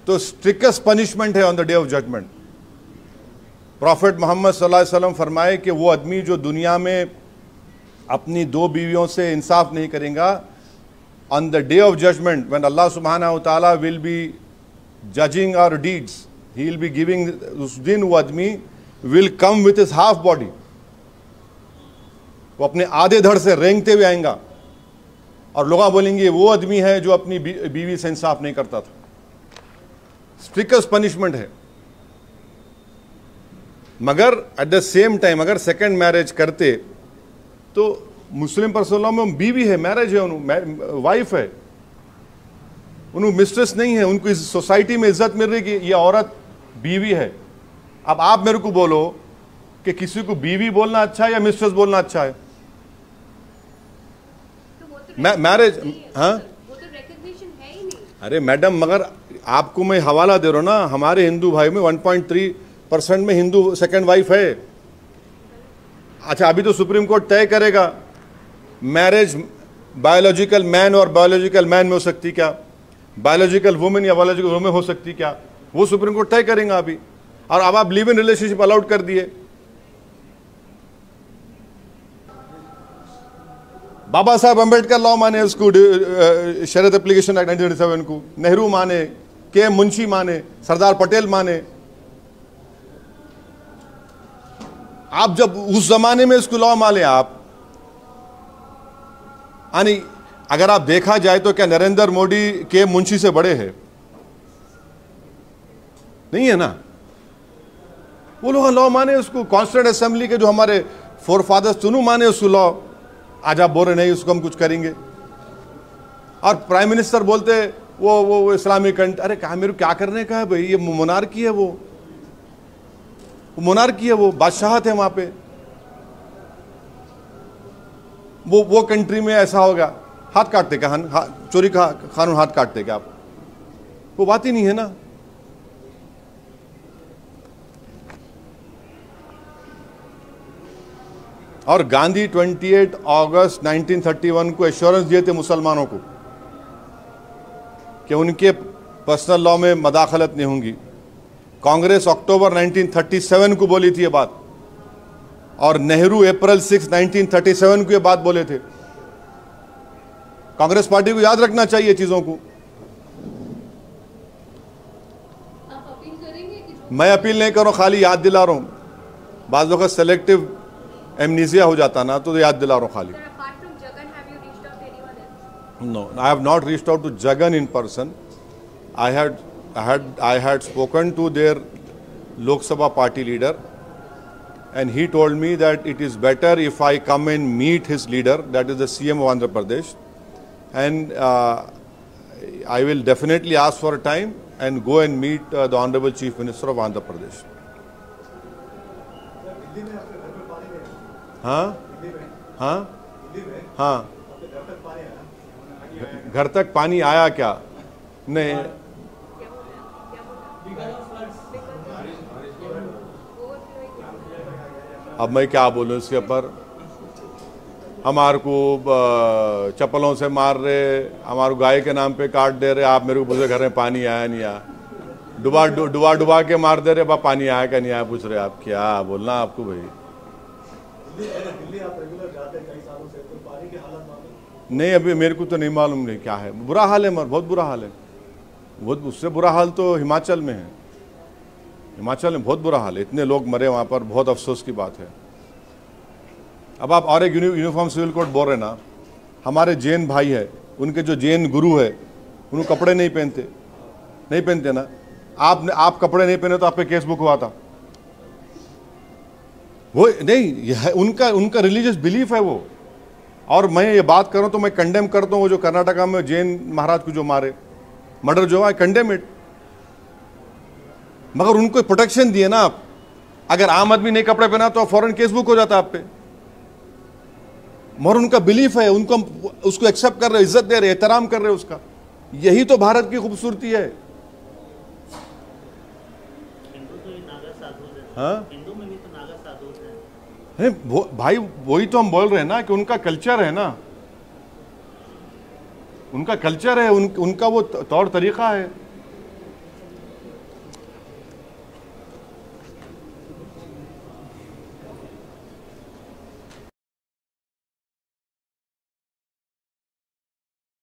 तो स्ट्रिक्टेस्ट पनिशमेंट है on the day of judgement. Prophet Mohammad सल्लल्लाहु अलैहि वसल्लम फरमाए कि वो आदमी जो दुनिया में अपनी 2 बीवियों से इंसाफ नहीं करेगा, on the day of judgment when Allah subhanahu wa ta'ala will be judging our deeds, he will be giving, उस दिन वो आदमी will come with his half body, वो अपने आधे धड़ से रेंगते हुए आएगा और लोग बोलेंगे वो आदमी है जो अपनी बीवी से इंसाफ नहीं करता था. स्ट्रिक्टेस्ट पनिशमेंट है. मगर एट द सेम टाइम अगर सेकंड मैरिज करते तो मुस्लिम पर्सनों में बीवी है, मैरिज है, उन्होंने वाइफ है, उन्होंने मिस्ट्रेस नहीं है, उनको इस सोसाइटी में इज्जत मिल रही कि ये औरत बीवी है. अब आप मेरे को बोलो कि किसी को बीवी बोलना अच्छा है या मिस्ट्रेस बोलना अच्छा है? मैरिज, हाँ वो तो रिकॉग्निशन है ही नहीं. अरे मैडम, मगर आपको मैं हवाला दे रहा हूं ना, हमारे हिंदू भाई में 1.3% में हिंदू सेकंड वाइफ है. अच्छा, अभी तो सुप्रीम कोर्ट तय करेगा मैरिज बायोलॉजिकल मैन और बायोलॉजिकल मैन में हो सकती क्या, बायोलॉजिकल वुमेन या बायोलॉजिकल वुमेन हो सकती क्या, वो सुप्रीम कोर्ट तय करेगा अभी. और अब आप लिव इन रिलेशनशिप अलाउड कर दिए. बाबा साहब अम्बेडकर लॉ माने उसको, शरीयत एप्लीकेशन एक्ट 1937 को, नेहरू माने, के मुंशी माने, सरदार पटेल माने. आप जब उस जमाने में इसको लॉ माने आप, यानी अगर आप देखा जाए तो क्या नरेंद्र मोदी के मुंशी से बड़े हैं? नहीं है ना. वो लोग लॉ माने उसको. कॉन्स्टिट्यूंट असेंबली के जो हमारे फोर फादर्स तुनु माने उसको लॉ. आज आप बोल रहे नहीं उसको हम कुछ करेंगे. और प्राइम मिनिस्टर बोलते वो इस्लामिक कंट्री. अरे कहा मेरे क्या करने का है भाई, ये मोनार्की है, वो मोनार्की है, वो बादशाहत है वहां पे. वो कंट्री में ऐसा होगा, हाथ काटते क्या, चोरी का कानून हाथ काटते क्या आप? वो बात ही नहीं है ना. और गांधी 28 अगस्त 1931 को एश्योरेंस दिए थे मुसलमानों को कि उनके पर्सनल लॉ में मदाखलत नहीं होंगी. कांग्रेस अक्टूबर 1937 को बोली थी ये बात, और नेहरू अप्रैल 6, 1937 को ये बात बोले थे. कांग्रेस पार्टी को याद रखना चाहिए चीजों को. मैं अपील नहीं कर रहा हूँ, खाली याद दिला रहा हूँ। बाज़ वक़्त सेलेक्टिव एमनीसिया हो जाता ना, तो याद दिला रहा हूँ खाली। Sir, apart from Jagan, have you reached out to anyone else? No, I have not reached out to Jagan in person. I had spoken to their Lok Sabha party leader, and he told me that it is better if I come and meet his leader, that is the CM of Andhra Pradesh, and I will definitely ask for a time and go and meet the Honorable Chief Minister of Andhra Pradesh. हाँ हाँ हाँ, घर तक पानी आया क्या? नहीं, अब मैं क्या बोलूँ इसके ऊपर। हमारे को चप्पलों से मार रहे, हमारे गाय के नाम पे काट दे रहे, आप मेरे को पूछ रहे घर में पानी आया नहीं आया, डुबा के मार दे रहे, बा पानी आया क्या नहीं आया पूछ रहे। आप क्या बोलना आपको भाई? दिल्ली आप रेगुलर जाते कई सालों से, तो पानी की हालत मालूम नहीं? अभी मेरे को तो नहीं मालूम नहीं क्या है, बुरा हाल है, मगर बहुत बुरा हाल है। बहुत उससे बुरा हाल तो हिमाचल में है। हिमाचल में बहुत बुरा हाल है, इतने लोग मरे वहाँ पर, बहुत अफसोस की बात है। अब आप और एक यूनिफॉर्म सिविल कोड बोल रहे ना, हमारे जैन भाई है, उनके जो जैन गुरु है, उनको कपड़े नहीं पहनते ना। आप कपड़े नहीं पहने तो आप पे केस बुक हुआ था। वो नहीं, उनका रिलीजियस बिलीफ है वो। और मैं ये बात कर रहा हूँ तो मैं कंडेम करता हूँ वो जो कर्नाटका में जैन महाराज को जो मारे, मर्डर जो है, कंडेम इट। मगर उनको प्रोटेक्शन दिए ना आप। अगर आम आदमी नहीं कपड़े पहना तो फौरन केस बुक हो जाता आप पे। मगर उनका बिलीफ है, उनको उसको एक्सेप्ट कर रहे, इज्जत दे रहे, एहतराम कर रहे उसका। यही तो भारत की खूबसूरती है। हाँ हिंदू में भी तो नागा साधु है भाई, वही तो हम बोल रहे हैं ना कि उनका कल्चर है ना, उनका कल्चर है, उनका वो तौर तरीका है।